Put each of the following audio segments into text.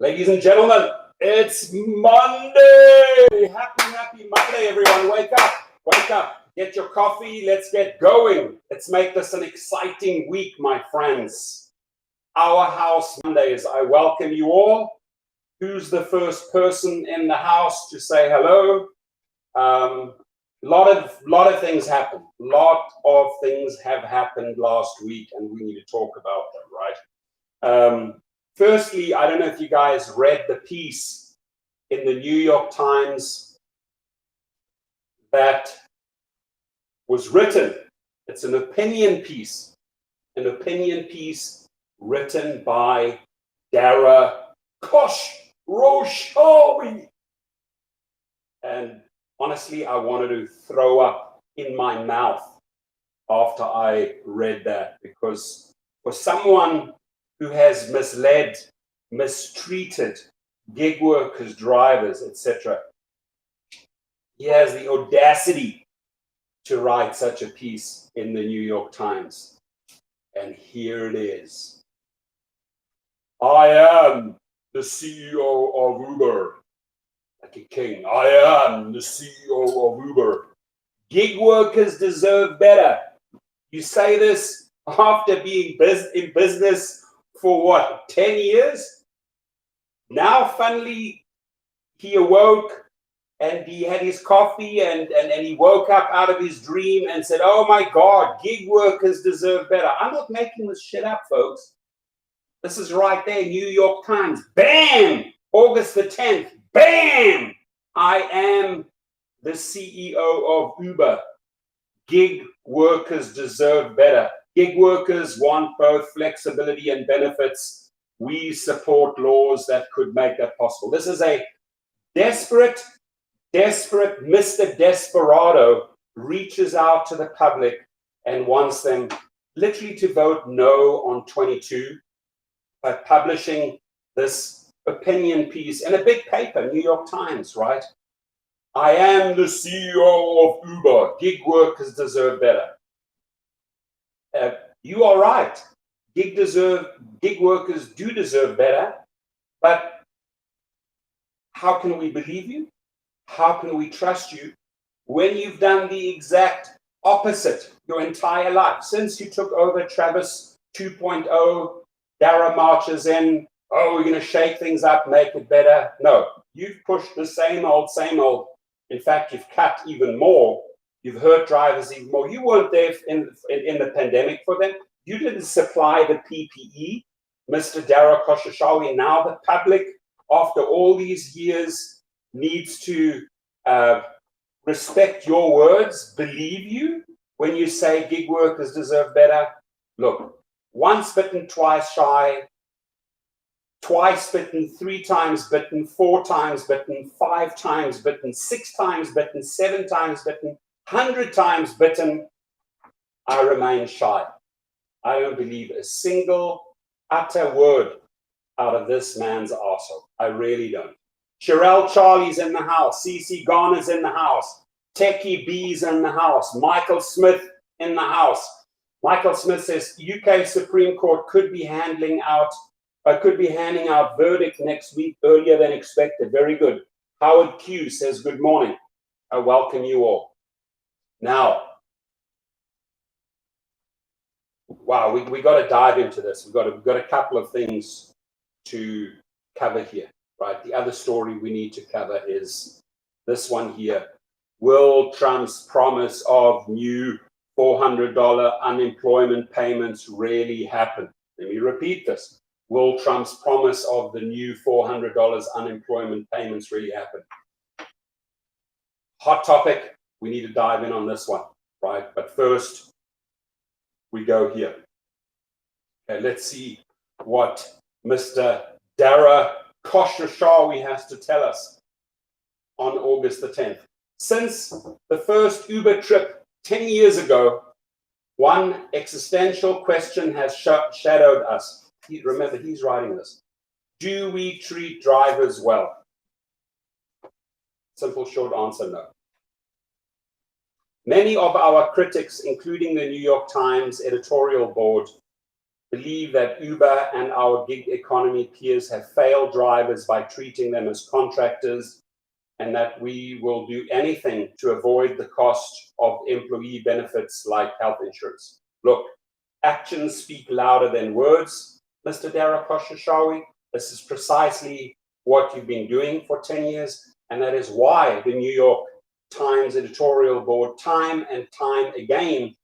Ladies and gentlemen, it's Monday. Happy Monday, everyone. Wake up, get your coffee. Let's get going. Let's make this an exciting week, my friends. Our House Mondays. I welcome you all. Who's the first person in the house to say hello? Lot of things happened. Lot of things have happened last week, and we need to talk about them, right? Firstly, I don't know if you guys read the piece in the New York Times that was written. It's an opinion piece written by Dara Khosrowshahi. And honestly, I wanted to throw up in my mouth after I read that, because for someone who has misled, mistreated gig workers, drivers, etc., he has the audacity to write such a piece in the New York Times. And here it is. I am the CEO of Uber. Like a king. I am the CEO of Uber. Gig workers deserve better. You say this after being in business for what, 10 years? Now, funnily, he awoke and he had his coffee and he woke up out of his dream and said, oh my God, gig workers deserve better. I'm not making this shit up, folks. This is right there, New York Times. Bam! August the 10th. Bam! I am the CEO of Uber. Gig workers deserve better. Gig workers want both flexibility and benefits. We support laws that could make that possible. This is a desperate Mr. Desperado reaches out to the public and wants them literally to vote no on 22 by publishing this opinion piece in a big paper, New York Times, right? I am the CEO of Uber. Gig workers deserve better. You are right. Gig workers do deserve better, but how can we believe you? How can we trust you when you've done the exact opposite your entire life? Since you took over Travis 2.0, Dara marches in, oh, we're going to shake things up, make it better. No, you've pushed the same old. In fact, you've cut even more. You've hurt drivers even more. You weren't there in the pandemic for them. You didn't supply the PPE, Mr. Dara Khosrowshahi. Now the public, after all these years, needs to respect your words, believe you when you say gig workers deserve better. Look, once bitten, twice shy, twice bitten, 3 times bitten, 4 times bitten, 5 times bitten, 6 times bitten, 7 times bitten, 100 times bitten, I remain shy. I don't believe a single utter word out of this man's arsehole. I really don't. Sherelle Charlie's in the house. CC Garner's in the house. Techie B's in the house. Michael Smith in the house. Michael Smith says UK Supreme Court could be handing out verdict next week earlier than expected. Very good. Howard Q says good morning. I welcome you all. Now, wow, we got to dive into this. We've got a couple of things to cover here, right? The other story we need to cover is this one here. Will Trump's promise of new $400 unemployment payments really happen? Let me repeat this. Will Trump's promise of the new $400 unemployment payments really happen? Hot topic. We need to dive in on this one, right? But first, we go here. Okay, let's see what Mr. Dara Khosrowshahi has to tell us on August the 10th. Since the first Uber trip 10 years ago, one existential question has shadowed us. Remember, he's writing this. Do we treat drivers well? Simple, short answer, no. Many of our critics, including the New York Times editorial board, believe that Uber and our gig economy peers have failed drivers by treating them as contractors, and that we will do anything to avoid the cost of employee benefits like health insurance. Look, actions speak louder than words, Mr. Dara Khosrowshahi. This is precisely what you've been doing for 10 years, and that is why the New York Times editorial board time and time again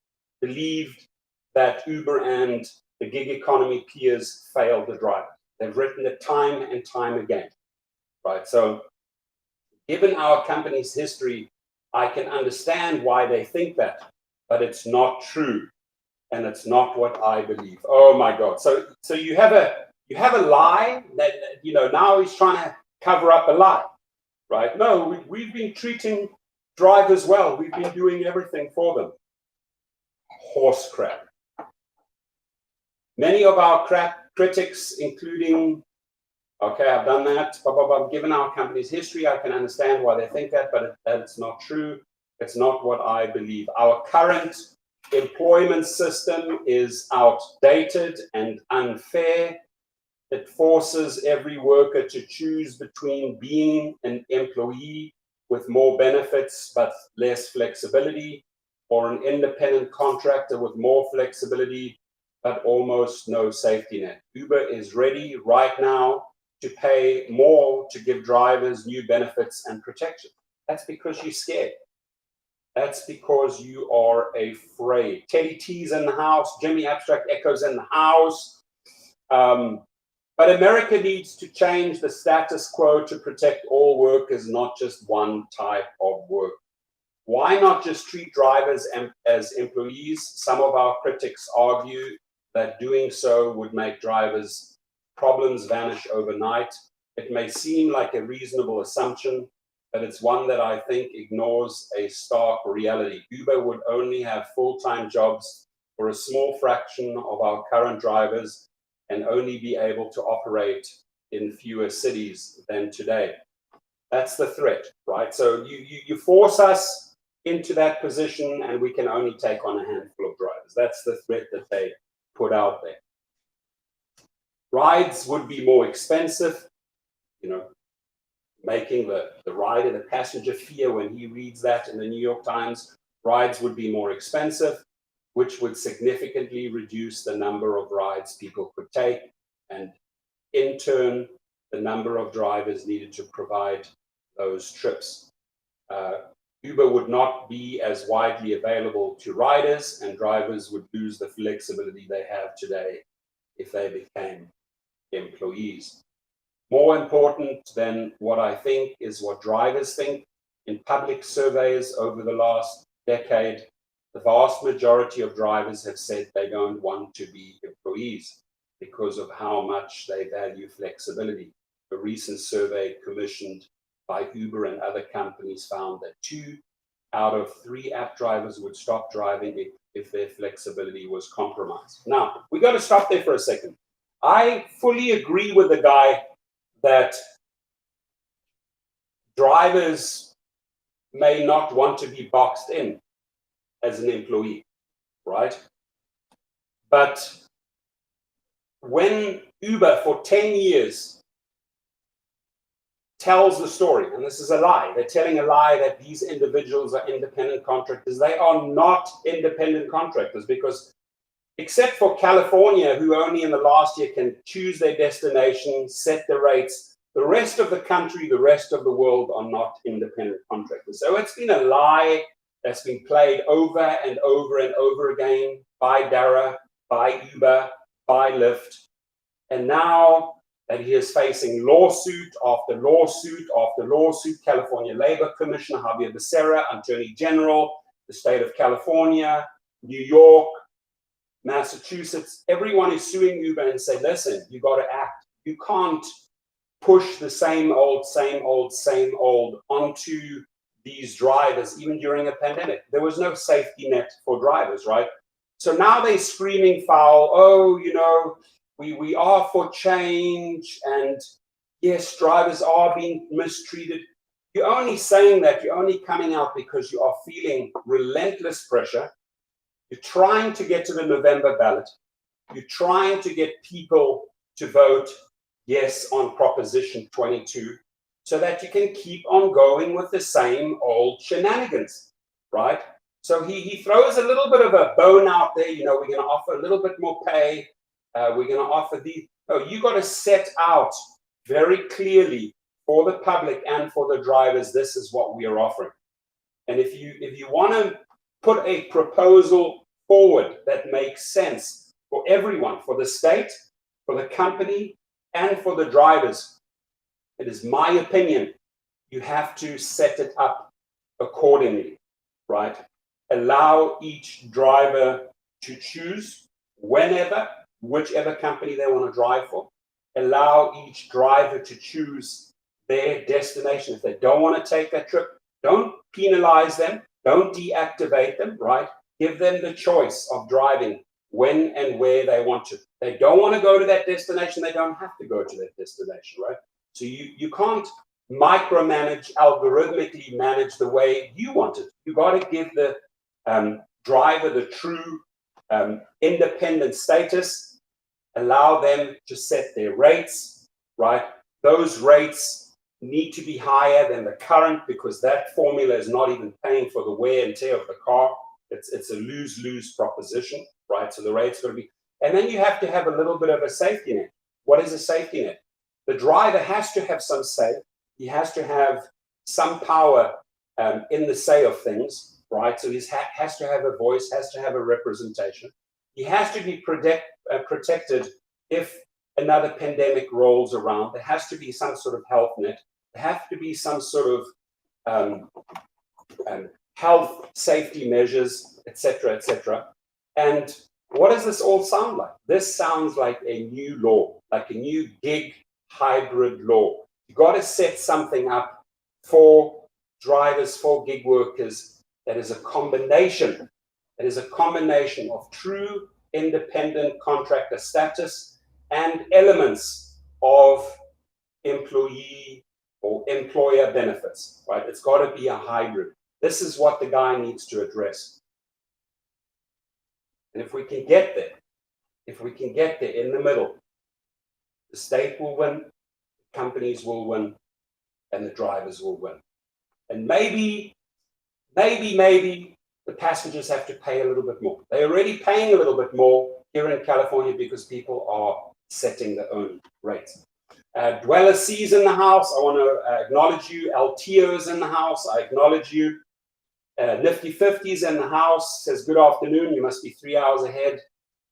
believed that Uber and the gig economy peers failed the driver. They've written it time and time again, right? So given our company's history, I can understand why they think that, but it's not true, and it's not what I believe. Oh my God! So you have a lie that now he's trying to cover up a lie, right? No, we've been treating drivers well. We've been doing everything for them. Horse crap. Many of our critics, including, okay, I've done that, given our company's history, I can understand why they think that, but that's not true. It's not what I believe. Our current employment system is outdated and unfair. It forces every worker to choose between being an employee with more benefits but less flexibility, or an independent contractor with more flexibility but almost no safety net. Uber is ready right now to pay more to give drivers new benefits and protection. That's because you're scared. That's because you are afraid. Teddy T's in the house. Jimmy Abstract Echo's in the house. But America needs to change the status quo to protect all workers, not just one type of work. Why not just treat drivers as employees? Some of our critics argue that doing so would make drivers' problems vanish overnight. It may seem like a reasonable assumption, but it's one that I think ignores a stark reality. Uber would only have full-time jobs for a small fraction of our current drivers and only be able to operate in fewer cities than today. That's the threat, right? So you force us into that position and we can only take on a handful of drivers. That's the threat that they put out there. Rides would be more expensive, making the rider, the passenger fear when he reads that in the New York Times. Rides would be more expensive, which would significantly reduce the number of rides people could take, and in turn, the number of drivers needed to provide those trips. Uber would not be as widely available to riders, and drivers would lose the flexibility they have today if they became employees. More important than what I think is what drivers think. In public surveys over the last decade, the vast majority of drivers have said they don't want to be employees because of how much they value flexibility. A recent survey commissioned by Uber and other companies found that 2 out of 3 app drivers would stop driving if their flexibility was compromised. Now, we got to stop there for a second. I fully agree with the guy that drivers may not want to be boxed in as an employee, right? But when Uber for 10 years tells the story, and this is a lie, they're telling a lie that these individuals are independent contractors. They are not independent contractors, because except for California, who only in the last year can choose their destination, set the rates, the rest of the country, the rest of the world are not independent contractors. So it's been a lie that's been played over and over and over again by Dara, by Uber, by Lyft. And now that he is facing lawsuit after lawsuit after lawsuit, California Labor Commissioner Javier Becerra, Attorney General, the state of California, New York, Massachusetts, everyone is suing Uber and say, listen, you got to act. You can't push the same old onto these drivers, even during a pandemic. There was no safety net for drivers, right? So now they're screaming foul, we are for change, and yes, drivers are being mistreated. You're only saying that, you're only coming out because you are feeling relentless pressure. You're trying to get to the November ballot. you're trying to get people to vote yes on Proposition 22 so that you can keep on going with the same old shenanigans, right? So he throws a little bit of a bone out there. We're going to offer a little bit more pay. We're going to offer these. No, you got to set out very clearly for the public and for the drivers, this is what we are offering. And if you want to put a proposal forward that makes sense for everyone, for the state, for the company, and for the drivers, it is my opinion, you have to set it up accordingly, right? Allow each driver to choose whenever, whichever company they want to drive for. Allow each driver to choose their destination. If they don't want to take that trip, don't penalize them. Don't deactivate them, right? Give them the choice of driving when and where they want to. They don't want to go to that destination. They don't have to go to that destination, right? So you can't micromanage, algorithmically manage the way you want it. You got to give the driver the true independent status, allow them to set their rates, right? Those rates need to be higher than the current because that formula is not even paying for the wear and tear of the car. It's a lose-lose proposition, right? So the rate's going to be, and then you have to have a little bit of a safety net. What is a safety net? The driver has to have some say. He has to have some power in the say of things, right? So he has to have a voice, has to have a representation. He has to be protected if another pandemic rolls around. There has to be some sort of health net. There has to be some sort of health safety measures, etc., etc. And what does this all sound like? This sounds like a new law, like a new gig hybrid law. You got to set something up for drivers, for gig workers that is a combination. It is a combination of true independent contractor status and elements of employee or employer benefits, right? It's got to be a hybrid. This is what the guy needs to address. And if we can get there, in the middle, the state will win, companies will win, and the drivers will win. And maybe the passengers have to pay a little bit more. They're already paying a little bit more here in California because people are setting their own rates. Dweller C's in the house. I want to acknowledge you. LTO's in the house. I acknowledge you. Nifty 50's in the house. Says, good afternoon. You must be 3 hours ahead.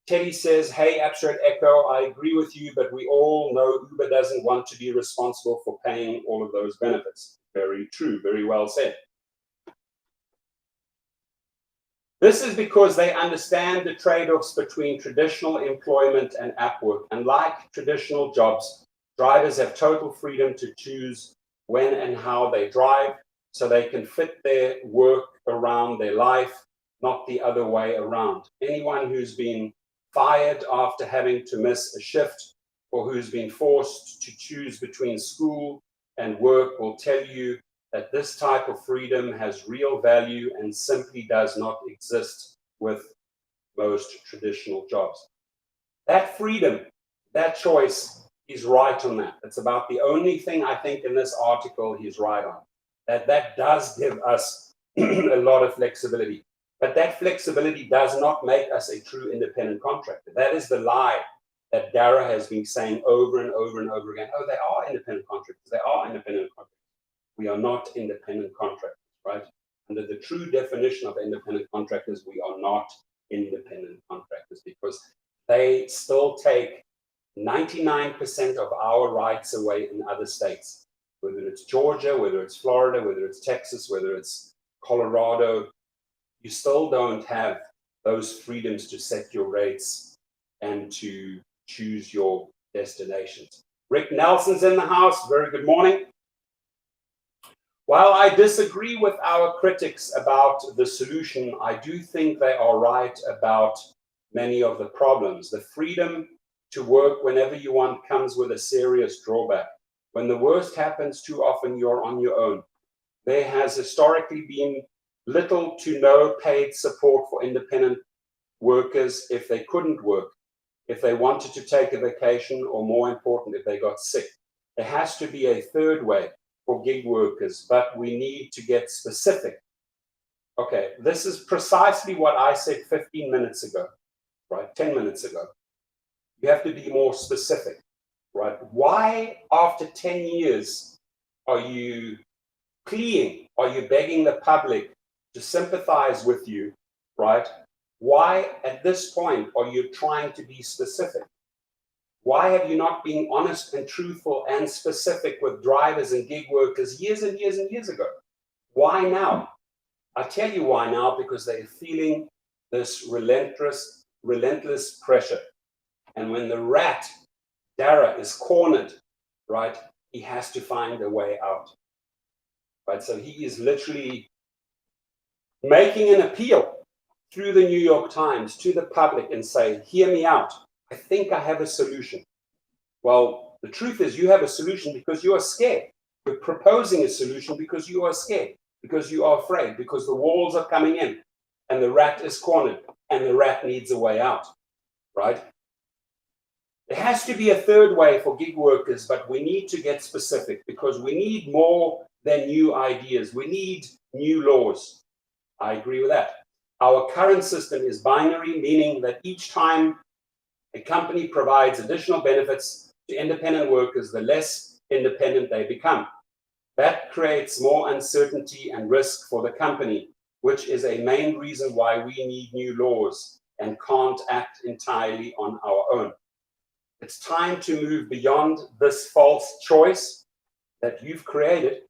Teddy says, hey, Abstract Echo, I agree with you, but we all know Uber doesn't want to be responsible for paying all of those benefits. Very true. Very well said. This is because they understand the trade-offs between traditional employment and app work. And like traditional jobs, drivers have total freedom to choose when and how they drive, so they can fit their work around their life, not the other way around. Anyone who's been fired after having to miss a shift or who's been forced to choose between school and work will tell you that this type of freedom has real value and simply does not exist with most traditional jobs. That freedom, that choice, he's right on that. It's about the only thing I think in this article he's right on. That does give us a lot of flexibility. But that flexibility does not make us a true independent contractor. That is the lie that Dara has been saying over and over and over again. Oh, they are independent contractors. They are independent contractors. We are not independent contractors, right? Under the true definition of independent contractors, we are not independent contractors because they still take 99% of our rights away in other states, whether it's Georgia, whether it's Florida, whether it's Texas, whether it's Colorado. You still don't have those freedoms to set your rates and to choose your destinations. Rick Nelson's in the house. Very good morning. While I disagree with our critics about the solution, I do think they are right about many of the problems. The freedom to work whenever you want comes with a serious drawback. When the worst happens, too often you're on your own. There has historically been little to no paid support for independent workers if they couldn't work. if they wanted to take a vacation, or more important, if they got sick. There has to be a third way for gig workers, but we need to get specific. Okay, this is precisely what I said 15 minutes ago, right? 10 minutes ago. You have to be more specific, right? Why, after 10 years, are you pleading? Are you begging the public to sympathize with you, right? Why, at this point, are you trying to be specific? Why have you not been honest and truthful and specific with drivers and gig workers years and years and years ago? Why now? I tell you why now, because they're feeling this relentless pressure. And when the rat, Dara, is cornered, right, he has to find a way out. Right? So he is literally making an appeal through the New York Times to the public and say, hear me out. I think I have a solution. Well, the truth is you have a solution because you are scared. You're proposing a solution because you are scared, because you are afraid, because the walls are coming in and the rat is cornered and the rat needs a way out, right? There has to be a third way for gig workers, but we need to get specific because we need more than new ideas. We need new laws. I agree with that. Our current system is binary, meaning that each time a company provides additional benefits to independent workers, the less independent they become. That creates more uncertainty and risk for the company, which is a main reason why we need new laws and can't act entirely on our own. It's time to move beyond this false choice that you've created.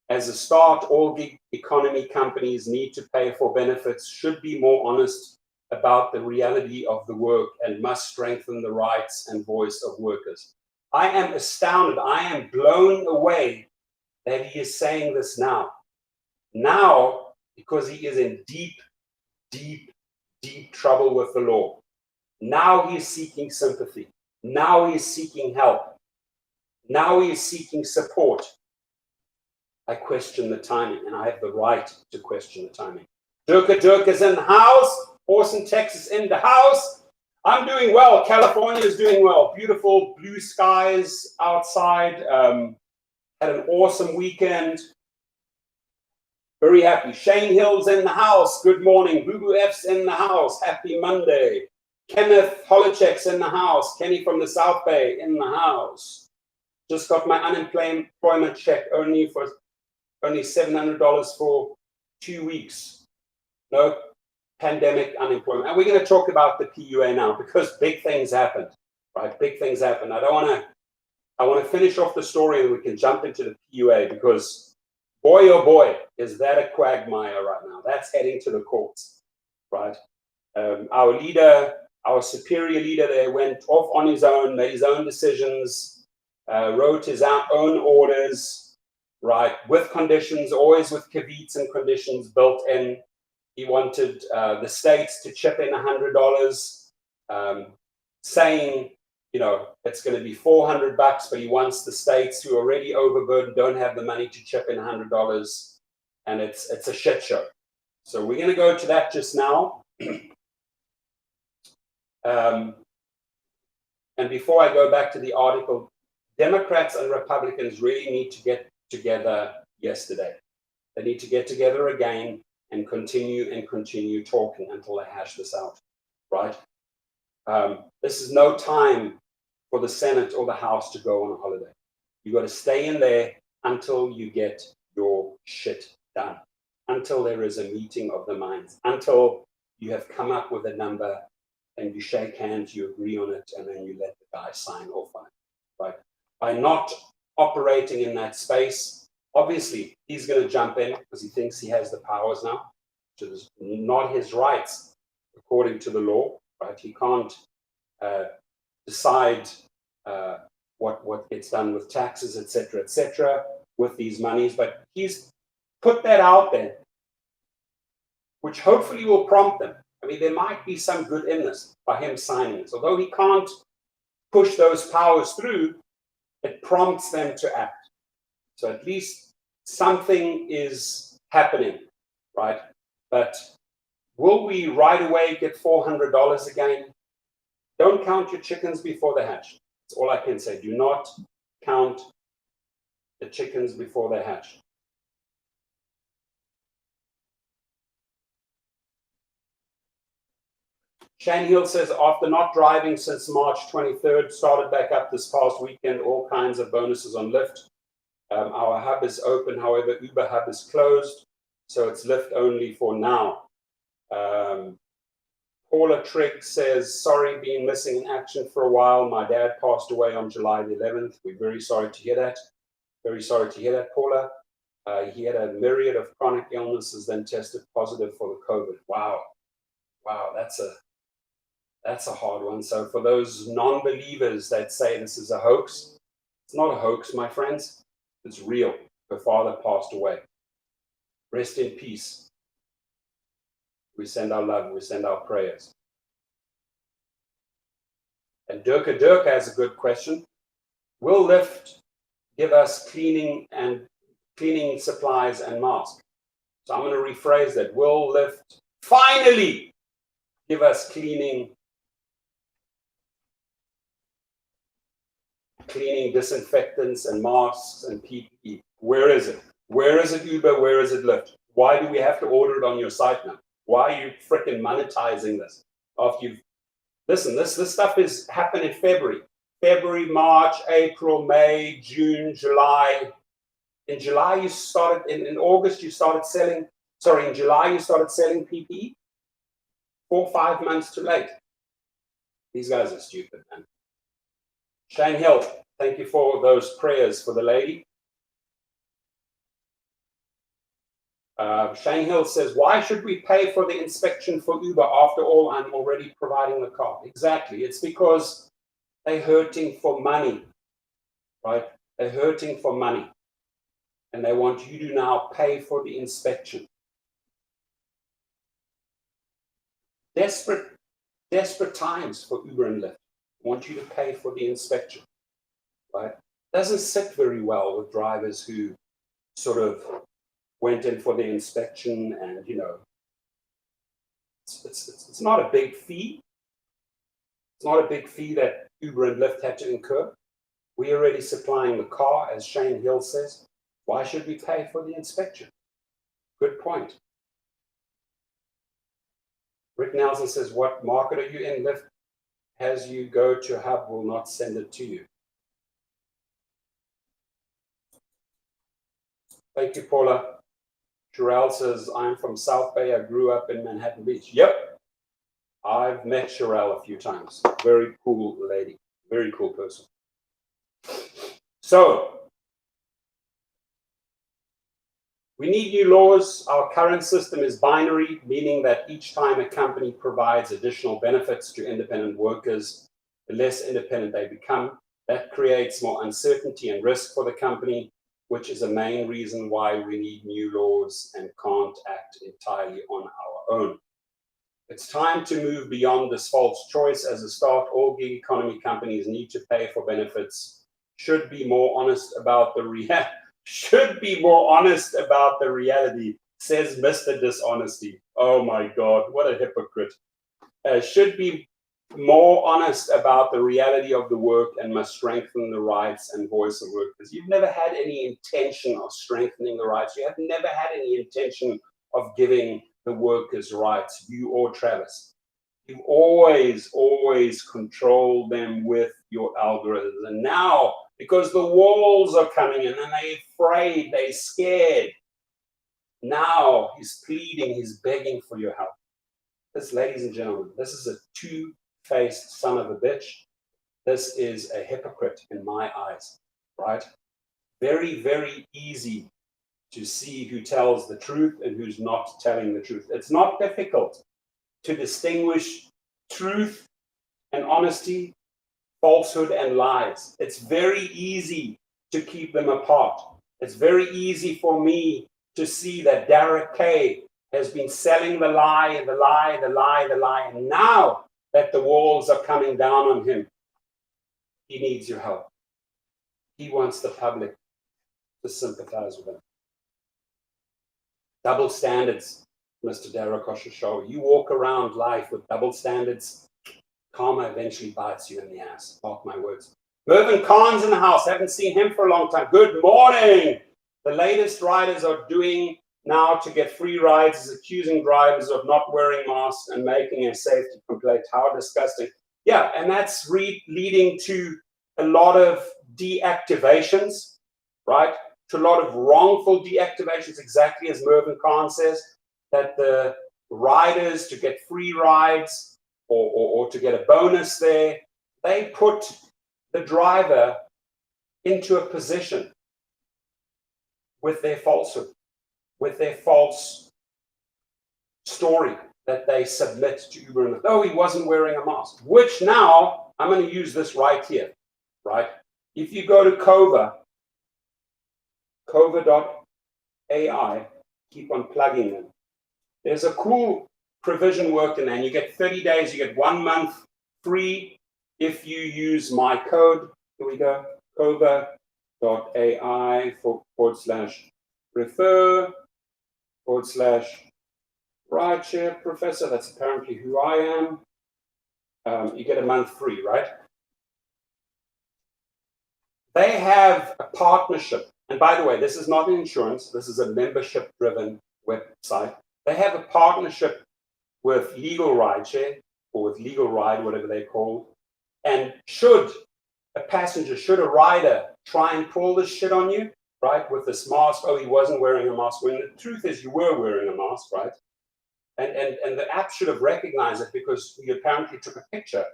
As a start, all gig economy companies need to pay for benefits, should be more honest about the reality of the work, and must strengthen the rights and voice of workers. I am astounded. I am blown away that he is saying this now. Now, because he is in deep trouble with the law. Now he is seeking sympathy. Now he is seeking help. Now he is seeking support. I question the timing, and I have the right to question the timing. Dirk is in the house. Austin, Texas in the house. I'm doing well. California is doing well. Beautiful blue skies outside. Had an awesome weekend. Very happy. Shane Hill's in the house. Good morning. Boo Boo F's in the house. Happy Monday. Kenneth Holochek's in the house. Kenny from the South Bay in the house. Just got my unemployment check only $700 for 2 weeks. No pandemic unemployment. And we're going to talk about the PUA now because big things happened, right? Big things happened. I want to finish off the story and we can jump into the PUA because boy, oh boy, is that a quagmire right now. That's heading to the courts, right? Our leader, our superior leader there went off on his own, made his own decisions, wrote his own orders, right? With conditions, always with caveats and conditions built in. He wanted the states to chip in $100, saying, you know, it's going to be $400, but he wants the states who are already overburdened, don't have the money to chip in $100, and it's a shit show. So we're going to go to that just now. And before I go back to the article, Democrats and Republicans really need to get together yesterday. They need to get together again and continue talking until they hash this out, right? This is no time for the Senate or the House to go on a holiday. You got to stay in there until you get your shit done, until there is a meeting of the minds, until you have come up with a number and you shake hands, you agree on it, and then you let the guy sign off on it, right? By not operating in that space, obviously, he's going to jump in because he thinks he has the powers now, which is not his rights according to the law, right? He can't decide what gets done with taxes, et cetera, with these monies. But he's put that out there, which hopefully will prompt them. I mean, there might be some good in this by him signing this. Although he can't push those powers through, it prompts them to act. So at least something is happening, right? But will we right away get $400 again? Don't count your chickens before they hatch. That's all I can say. Do not count the chickens before they hatch. Shane Hill says, after not driving since March 23rd, started back up this past weekend, all kinds of bonuses on Lyft. Our hub is open, however, Uber hub is closed, so it's Lyft only for now. Paula Trigg says, sorry, been missing in action for a while. My dad passed away on July the 11th. We're very sorry to hear that. Very sorry to hear that, Paula. He had a myriad of chronic illnesses, then tested positive for the COVID. Wow. Wow, that's a hard one. So for those non-believers that say this is a hoax, it's not a hoax, my friends. It's real. Her father passed away. Rest in peace. We send our love, we send our prayers. And Dirk has a good question. Will Lyft give us cleaning supplies and masks? So I'm going to rephrase that. Will Lyft finally give us cleaning, disinfectants and masks and PPE? Where is it? Where is it Uber? Where is it Lyft? Why do we have to order it on your site now? Why are you freaking monetizing this? After you've listen, this stuff is happened in February, March, April, May, June, July. In July you started. In August you started selling. Sorry, in July you started selling PPE. 4 or 5 months too late. These guys are stupid, man. Shane Hill, thank you for those prayers for the lady. Shane Hill says, why should we pay for the inspection for Uber? After all, I'm already providing the car. Exactly. It's because they're hurting for money, right? They're hurting for money. And they want you to now pay for the inspection. Desperate times for Uber and Lyft. Want you to pay for the inspection, right? Doesn't sit very well with drivers who sort of went in for the inspection, and it's not a big fee. It's not a big fee that Uber and Lyft had to incur. We're already supplying the car, as Shane Hill says. Why should we pay for the inspection? Good point. Rick Nelson says, what market are you in? Lyft has you go to hub, will not send it to you. Thank you, Paula. Sherelle says, I'm from South Bay. I grew up in Manhattan Beach. Yep. I've met Sherelle a few times. Very cool lady. Very cool person. So, we need new laws. Our current system is binary, meaning that each time a company provides additional benefits to independent workers, the less independent they become. That creates more uncertainty and risk for the company, which is a main reason why we need new laws and can't act entirely on our own. It's time to move beyond this false choice. As a start, all gig economy companies need to pay for benefits, should be more honest about the reality, says Mr. Dishonesty. Oh my God, what a hypocrite. Should be more honest about the reality of the work and must strengthen the rights and voice of workers. You've never had any intention of strengthening the rights. You have never had any intention of giving the workers rights, you or Travis. You've always controlled them with your algorithms. And now, because the walls are coming in and they're afraid, they're scared, now he's pleading, he's begging for your help. This, ladies and gentlemen, this is a two-faced son of a bitch. This is a hypocrite in my eyes, right? Very, very easy to see who tells the truth and who's not telling the truth. It's not difficult to distinguish truth and honesty, falsehood and lies. It's very easy to keep them apart. It's very easy for me to see that Derek Kay has been selling the lie. And now that the walls are coming down on him, he needs your help. He wants the public to sympathize with him. Double standards, Mr. Derek Oshishaw. You walk around life with double standards. Karma eventually bites you in the ass. Mark my words. Mervyn Khan's in the house. Haven't seen him for a long time. Good morning. The latest riders are doing now to get free rides is accusing drivers of not wearing masks and making a safety complaint. How disgusting. Yeah, and that's leading to a lot of deactivations, right? To a lot of wrongful deactivations, exactly as Mervyn Khan says, that the riders to get free rides or to get a bonus there, they put the driver into a position with their falsehood, with their false story that they submit to Uber. And oh, he wasn't wearing a mask, which now I'm going to use this right here, right? If you go to Cova.ai, keep on plugging them. There's a cool provision worked in there, and you get 30 days, you get 1 month free if you use my code. Here we go, Cova.ai/refer/rideshare professor. That's apparently who I am. You get a month free, right? They have a partnership. And by the way, this is not an insurance. This is a membership-driven website. They have a partnership with LegalRideshare or with LegalRide, whatever they call. And should a rider try and pull this shit on you, right, with this mask, oh, he wasn't wearing a mask, when the truth is you were wearing a mask, right? And the app should have recognized it because you apparently took a picture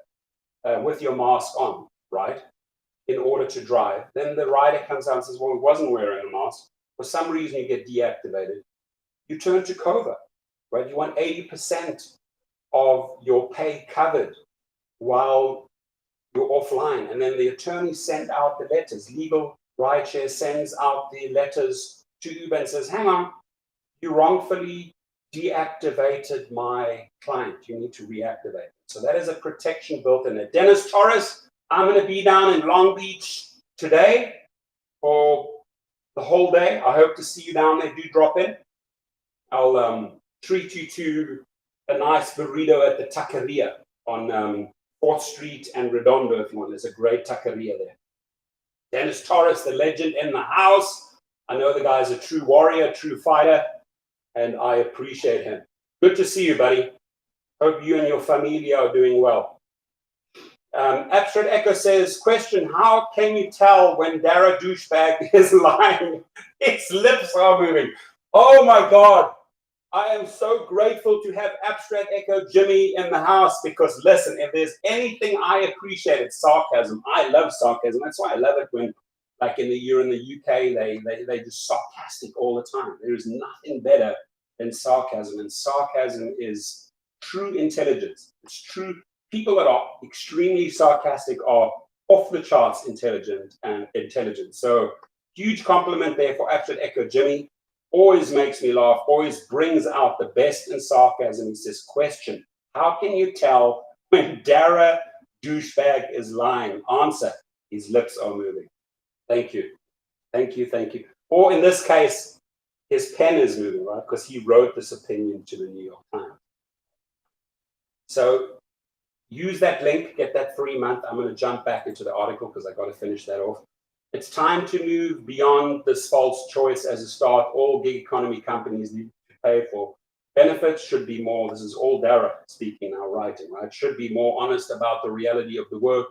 with your mask on, right, in order to drive. Then the rider comes out and says, well, he wasn't wearing a mask. For some reason, you get deactivated. You turn to Cova, right? You want 80% of your pay covered while you're offline. And then the attorneys send out the letters. LegalRideshare sends out the letters to Uber and says, hang on, you wrongfully deactivated my client. You need to reactivate. So that is a protection built in there. Dennis Torres, I'm going to be down in Long Beach today for the whole day. I hope to see you down there. Do drop in. I'll treat you to a nice burrito at the taqueria on 4th Street and Redondo if you want. There's a great taqueria there. Dennis Torres, the legend in the house. I know the guy's a true warrior, true fighter, and I appreciate him. Good to see you, buddy. Hope you and your familia are doing well. Abstract Echo says, question, how can you tell when Dara douchebag is lying? Its lips are moving. Oh my God. I am so grateful to have Abstract Echo Jimmy in the house because listen, if there's anything I appreciate, it's sarcasm. I love sarcasm. That's why I love it when, like you're in the UK, they just sarcastic all the time. There is nothing better than sarcasm, and sarcasm is true intelligence. It's true. People that are extremely sarcastic are off the charts intelligent. So huge compliment there for Abstract Echo Jimmy. Always makes me laugh, always brings out the best in sarcasm. He says, question, how can you tell when Dara douchebag is lying? Answer, his lips are moving. Thank you. Thank you, thank you. Or in this case, his pen is moving, right? Because he wrote this opinion to the New York Times. So use that link, get that free month. I'm going to jump back into the article because I got to finish that off. It's time to move beyond this false choice as a start. All gig economy companies need to pay for benefits should be more. This is all Dara speaking now, writing, right? Should be more honest about the reality of the work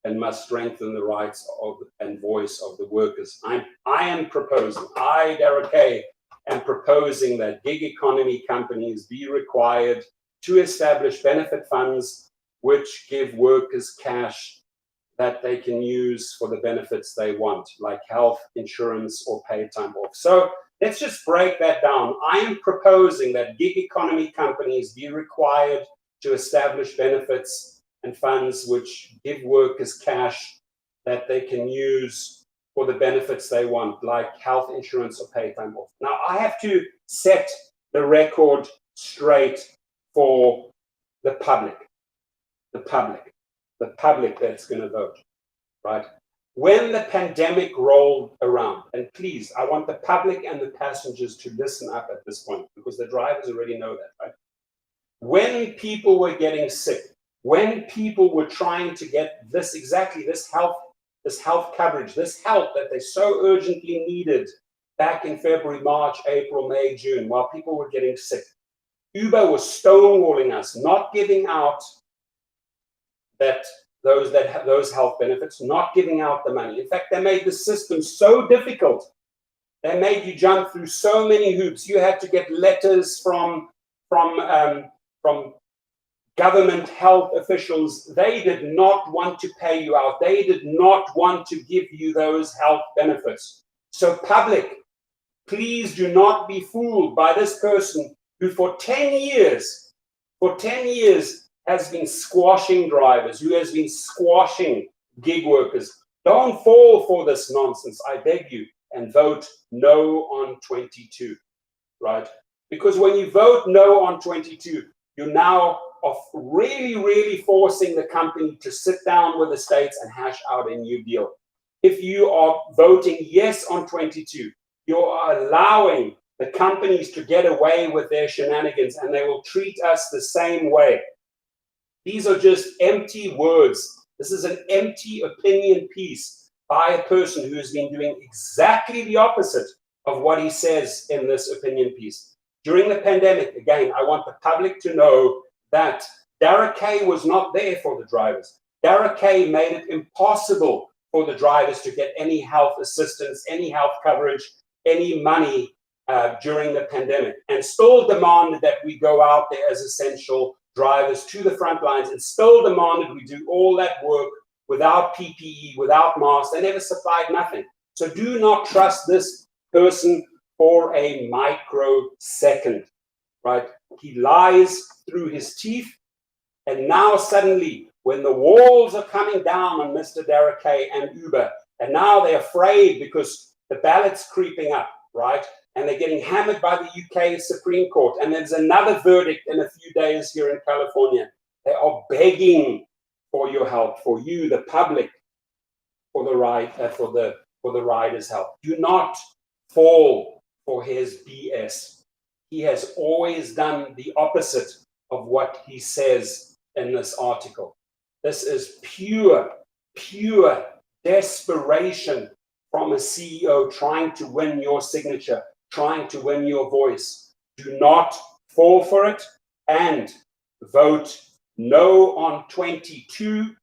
and must strengthen the rights of and voice of the workers. I am proposing, Dara K, am proposing that gig economy companies be required to establish benefit funds which give workers cash that they can use for the benefits they want, like health insurance or paid time off. So let's just break that down. I am proposing that gig economy companies be required to establish benefits and funds which give workers cash that they can use for the benefits they want, like health insurance or paid time off. Now, I have to set the record straight for the public that's going to vote, right? When the pandemic rolled around, and please, I want the public and the passengers to listen up at this point because the drivers already know that, right? When people were getting sick, when people were trying to get this health coverage, this help that they so urgently needed back in February, March, April, May, June, while people were getting sick, Uber was stonewalling us, not giving out those health benefits, not giving out the money. In fact, they made the system so difficult. They made you jump through so many hoops. You had to get letters from government health officials. They did not want to pay you out. They did not want to give you those health benefits. So public, please do not be fooled by this person who for 10 years has been squashing drivers, who has been squashing gig workers. Don't fall for this nonsense, I beg you, and vote no on 22, right? Because when you vote no on 22, you now are really, really forcing the company to sit down with the states and hash out a new deal. If you are voting yes on 22, you are allowing the companies to get away with their shenanigans, and they will treat us the same way. These are just empty words. This is an empty opinion piece by a person who has been doing exactly the opposite of what he says in this opinion piece. During the pandemic, again, I want the public to know that Darragh Kay was not there for the drivers. Darragh Kay made it impossible for the drivers to get any health assistance, any health coverage, any money during the pandemic, and still demanded that we go out there as essential drivers to the front lines, and still demanded we do all that work without PPE, without masks. They never supplied nothing. So do not trust this person for a microsecond, right? He lies through his teeth, and now suddenly, when the walls are coming down on Mr. Darragh Kay and Uber, and now they're afraid because the ballot's creeping up, right? And they're getting hammered by the UK Supreme Court, and there's another verdict in a few days here in California. They are begging for your help, for you, the public, for the riders' help. Do not fall for his BS. He has always done the opposite of what he says in this article. This is pure desperation from a CEO trying to win your signature, trying to win your voice. Do not fall for it, and vote no on 22,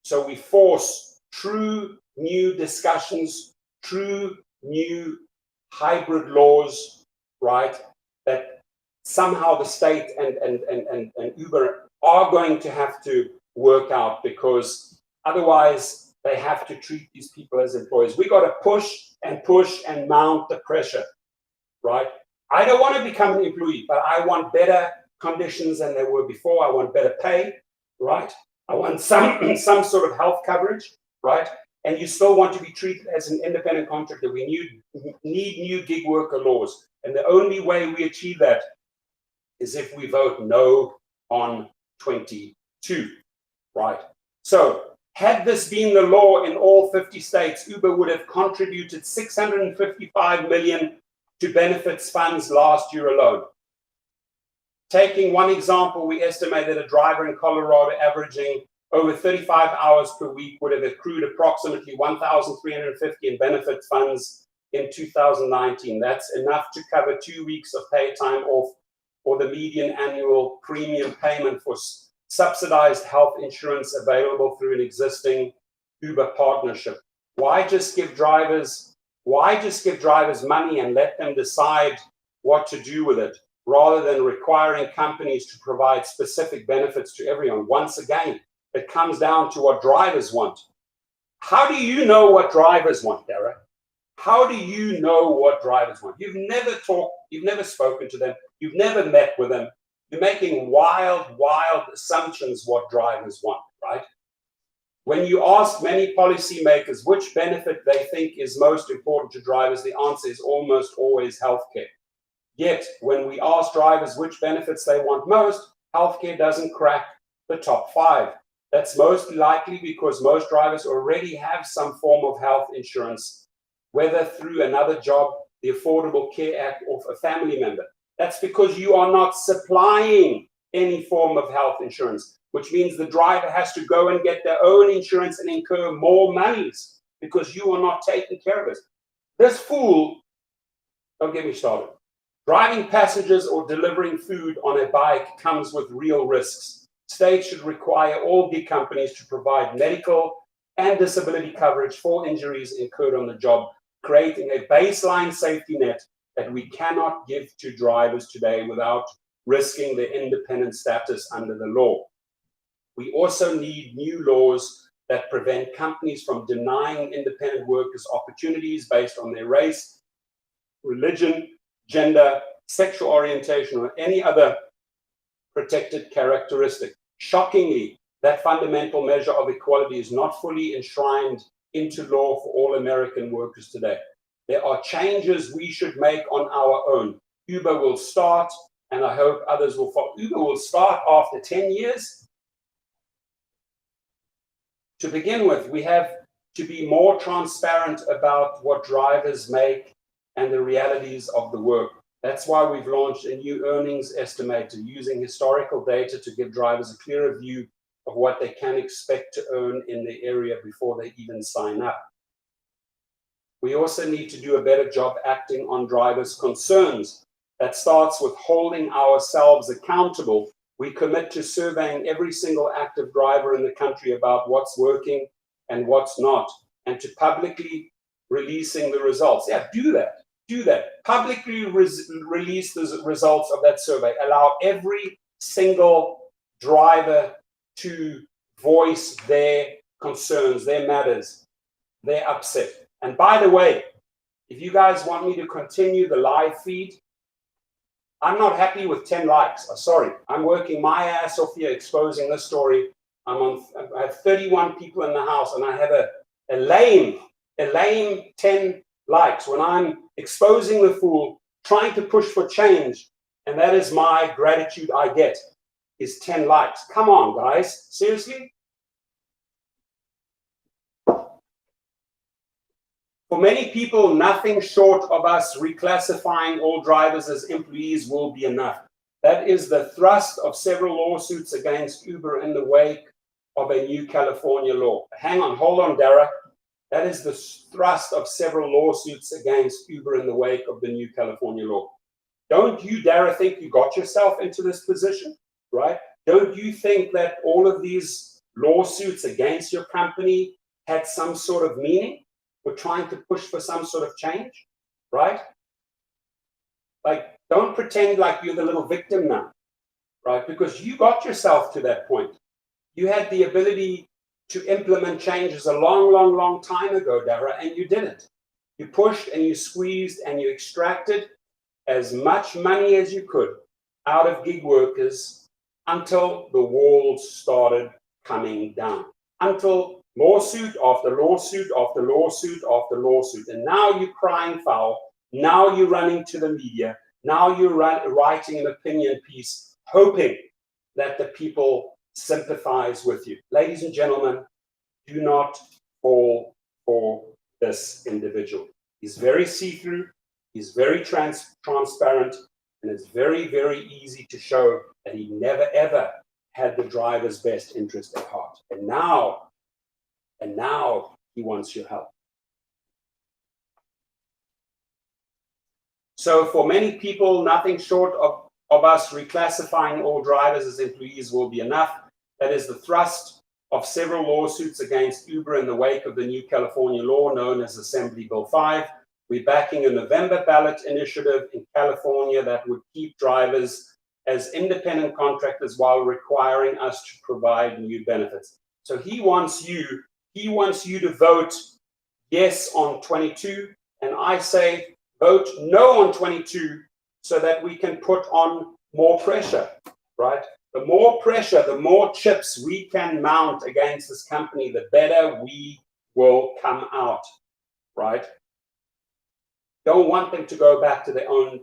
so we force true new discussions, true new hybrid laws, right, that somehow the state and Uber are going to have to work out, because otherwise they have to treat these people as employees. We got to push and mount the pressure, right? I don't want to become an employee, but I want better conditions than there were before. I want better pay, right? I want some sort of health coverage, right? And you still want to be treated as an independent contractor. We need new gig worker laws. And the only way we achieve that is if we vote no on 22, right? So had this been the law in all 50 states, Uber would have contributed $655 million to benefits funds last year alone. Taking one example, we estimate that a driver in Colorado averaging over 35 hours per week would have accrued approximately $1,350 in benefit funds in 2019. That's enough to cover 2 weeks of paid time off, or the median annual premium payment for subsidized health insurance available through an existing Uber partnership. Why just give drivers money and let them decide what to do with it, rather than requiring companies to provide specific benefits to everyone? Once again, it comes down to what drivers want. How do you know what drivers want, Darragh? How do you know what drivers want? You've never talked, you've never spoken to them, you've never met with them. You're making wild assumptions what drivers want, right? When you ask many policymakers which benefit they think is most important to drivers, the answer is almost always healthcare. Yet, when we ask drivers which benefits they want most, healthcare doesn't crack the top 5. That's most likely because most drivers already have some form of health insurance, whether through another job, the Affordable Care Act, or a family member. That's because you are not supplying any form of health insurance, which means the driver has to go and get their own insurance and incur more monies because you are not taking care of it. This fool, don't get me started. Driving passengers or delivering food on a bike comes with real risks. States should require all gig companies to provide medical and disability coverage for injuries incurred on the job, creating a baseline safety net that we cannot give to drivers today without risking their independent status under the law. We also need new laws that prevent companies from denying independent workers opportunities based on their race, religion, gender, sexual orientation, or any other protected characteristic. Shockingly, that fundamental measure of equality is not fully enshrined into law for all American workers today. There are changes we should make on our own. Uber will start, and I hope others will follow. Uber will start after 10 years. To begin with, we have to be more transparent about what drivers make and the realities of the work. That's why we've launched a new earnings estimator using historical data to give drivers a clearer view of what they can expect to earn in the area before they even sign up. We also need to do a better job acting on drivers' concerns. That starts with holding ourselves accountable. We commit to surveying every single active driver in the country about what's working and what's not, and to publicly releasing the results. Yeah, do that. Do that. Publicly release the results of that survey. Allow every single driver to voice their concerns, their matters, their upset. And by the way, if you guys want me to continue the live feed, I'm not happy with 10 likes. Sorry, I'm working my ass off here exposing this story. I have 31 people in the house, and I have a lame 10 likes when I'm exposing the fool, trying to push for change, and that is my gratitude I get, is 10 likes. Come on, guys. Seriously? For many people, nothing short of us reclassifying all drivers as employees will be enough. That is the thrust of several lawsuits against Uber in the wake of a new California law. Hang on, hold on, Dara. That is the thrust of several lawsuits against Uber in the wake of the new California law. Don't you, Dara, think you got yourself into this position, right? Don't you think that all of these lawsuits against your company had some sort of meaning? We're trying to push for some sort of change, right? Like, don't pretend like you're the little victim now, right? Because you got yourself to that point. You had the ability to implement changes a long time ago, Dara, and you didn't. You pushed and you squeezed and you extracted as much money as you could out of gig workers until the walls started coming down, until lawsuit after lawsuit after lawsuit after lawsuit. And now you're crying foul. Now you're running to the media. Now you're writing an opinion piece, hoping that the people sympathize with you. Ladies and gentlemen, do not fall for this individual. He's very see-through. He's very transparent. And it's very easy to show that he never, ever had the driver's best interest at heart. And now he wants your help. So for many people, nothing short of us reclassifying all drivers as employees will be enough. That is the thrust of several lawsuits against Uber in the wake of the new California law known as Assembly Bill 5. We're backing a November ballot initiative in California that would keep drivers as independent contractors while requiring us to provide new benefits. So he wants you to vote yes on 22, and I say vote no on 22 so that we can put on more pressure, right? The more pressure, the more chips we can mount against this company, the better we will come out, right? Don't want them to go back to their own,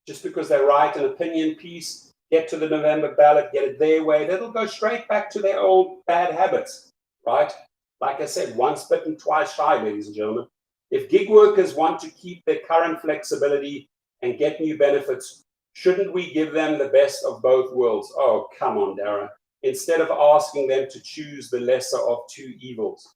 just because they write an opinion piece, get to the November ballot, get it their way, that'll go straight back to their old bad habits, right? Like I said, once bitten, twice shy, ladies and gentlemen. If gig workers want to keep their current flexibility and get new benefits, Shouldn't we give them the best of both worlds? Oh, come on, Dara. Instead of asking them to choose the lesser of two evils.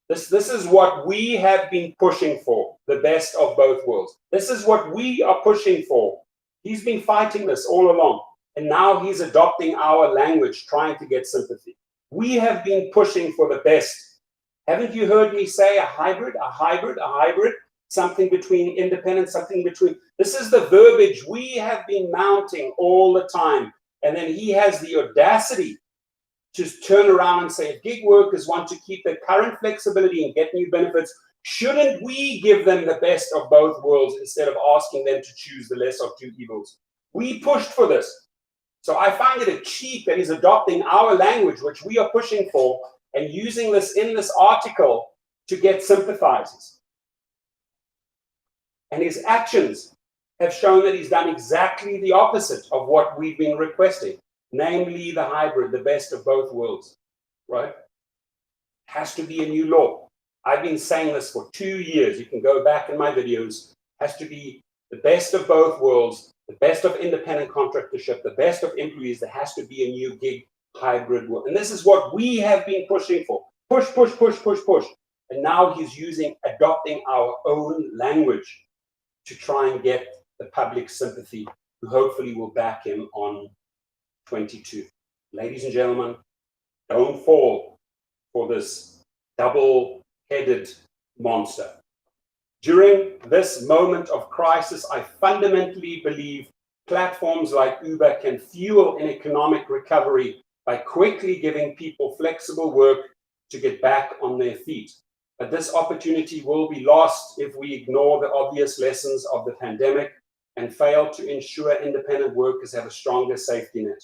This is what we have been pushing for, the best of both worlds. This is what we are pushing for. He's been fighting this all along, and now he's adopting our language, trying to get sympathy. We have been pushing for the best. Haven't you heard me say a hybrid, a hybrid, a hybrid? Something between independent, something between. This is the verbiage we have been mounting all the time. And then he has the audacity to turn around and say, if gig workers want to keep their current flexibility and get new benefits, shouldn't we give them the best of both worlds instead of asking them to choose the less of two evils? We pushed for this. So I find it a cheat that he's adopting our language, which we are pushing for, and using this in this article to get sympathizers. And his actions have shown that he's done exactly the opposite of what we've been requesting, namely the hybrid, the best of both worlds, right? Has to be a new law. I've been saying this for 2 years. You can go back in my videos. Has to be the best of both worlds, the best of independent contractorship, the best of employees. There has to be a new gig hybrid world. And this is what we have been pushing for. Push, push, push, push, push. And now he's adopting our own language to try and get the public sympathy, who hopefully will back him on 22. Ladies and gentlemen, don't fall for this double-headed monster. During this moment of crisis, I fundamentally believe platforms like Uber can fuel an economic recovery by quickly giving people flexible work to get back on their feet. But this opportunity will be lost if we ignore the obvious lessons of the pandemic and fail to ensure independent workers have a stronger safety net.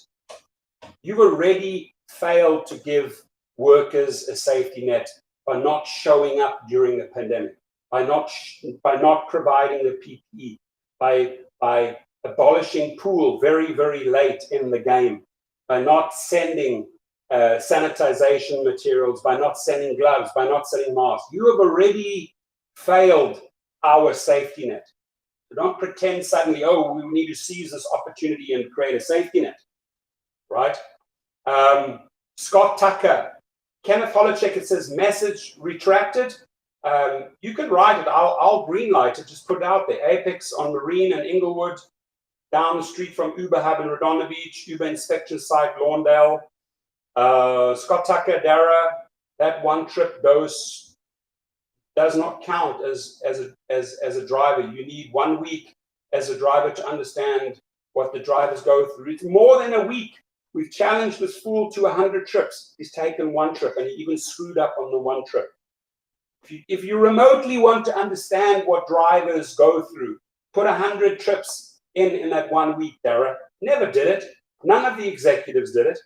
You've already failed to give workers a safety net by not showing up during the pandemic, by not providing the PPE, by abolishing pool very, very late in the game, by not sending sanitization materials, by not sending gloves, by not sending masks. You have already failed our safety net. So don't pretend suddenly, oh, we need to seize this opportunity and create a safety net, right? Scott Tucker, Kenneth Holochek, it says message retracted. You can write it. I'll greenlight it. Just put it out there. Apex on Marine and Inglewood, down the street from Uber Hub in Redondo Beach, Uber inspection site, Lawndale. Scott Tucker, Dara, that one trip dose does not count as a driver. You need 1 week as a driver to understand what the drivers go through. It's more than a week. We've challenged this fool to 100 trips. He's taken one trip and he even screwed up on the one trip. If you remotely want to understand what drivers go through, put 100 trips in that 1 week, Dara. Never did it. None of the executives did it.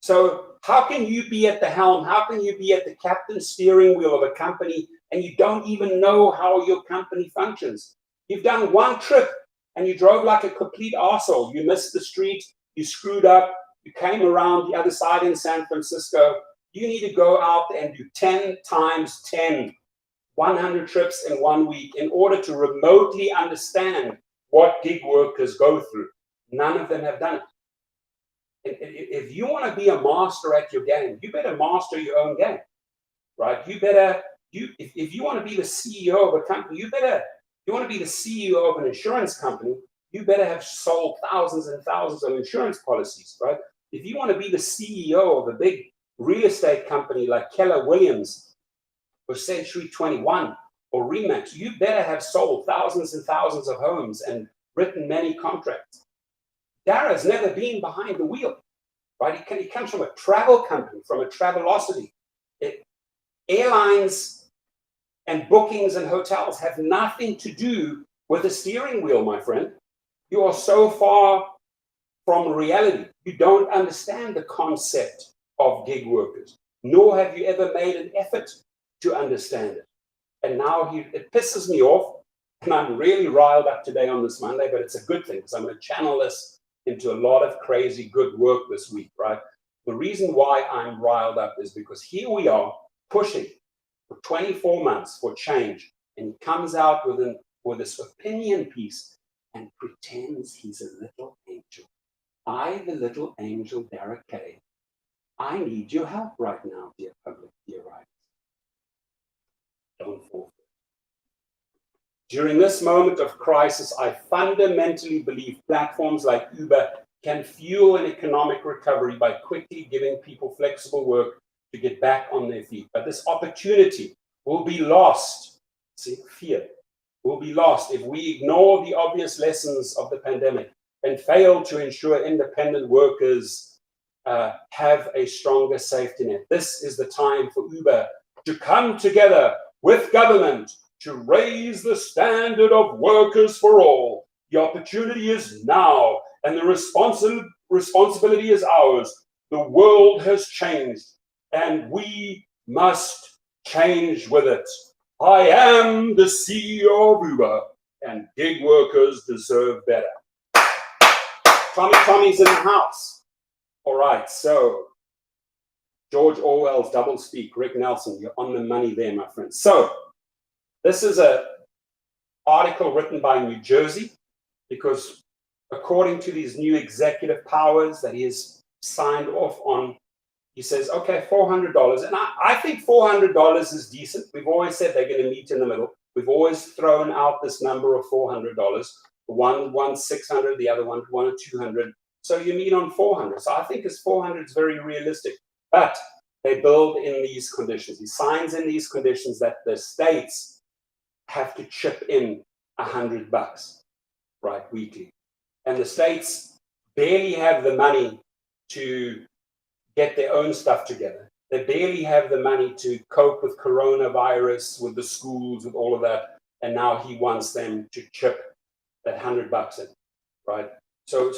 So how can you be at the helm? How can you be at the captain steering wheel of a company and you don't even know how your company functions? You've done one trip and you drove like a complete arsehole. You missed the street. You screwed up. You came around the other side in San Francisco. You need to go out and do 10 times 10, 100 trips in 1 week in order to remotely understand what gig workers go through. None of them have done it. If you want to be a master at your game, you better master your own game, right? If you want to be the CEO of a company, you want to be the CEO of an insurance company, you better have sold thousands and thousands of insurance policies, right? If you want to be the CEO of a big real estate company like Keller Williams or Century 21 or Remax, you better have sold thousands and thousands of homes and written many contracts. Dara's never been behind the wheel, right? He comes from a travel company, from a Travelocity. Airlines and bookings and hotels have nothing to do with the steering wheel, my friend. You are so far from reality. You don't understand the concept of gig workers, nor have you ever made an effort to understand it. And now it pisses me off, and I'm really riled up today on this Monday, but it's a good thing because I'm going to channel this into a lot of crazy good work this week, right? The reason why I'm riled up is because here we are pushing for 24 months for change, and he comes out with this opinion piece, and pretends he's a little angel. I, the little angel Derek K. I need your help right now, dear public, dear writers. Don't fall. During this moment of crisis, I fundamentally believe platforms like Uber can fuel an economic recovery by quickly giving people flexible work to get back on their feet. But this opportunity will be lost. See, fear will be lost if we ignore the obvious lessons of the pandemic and fail to ensure independent workers have a stronger safety net. This is the time for Uber to come together with government to raise the standard of workers for all. The opportunity is now, and the responsibility is ours. The world has changed, and we must change with it. I am the CEO of Uber, and gig workers deserve better. Tommy's in the house. All right, so George Orwell's doublespeak, Rick Nelson, you're on the money there, my friend. So this is an article written by New Jersey, because according to these new executive powers that he has signed off on, he says, okay, $400. And I think $400 is decent. We've always said they're going to meet in the middle. We've always thrown out this number of $400. One $600, the other one $200. So you meet on 400. So I think it's 400 is very realistic. But they build in these conditions. He signs in these conditions that the states have to chip in $100, right, weekly. And the states barely have the money to get their own stuff together. They barely have the money to cope with coronavirus, with the schools, with all of that. And now he wants them to chip that $100 in, right? So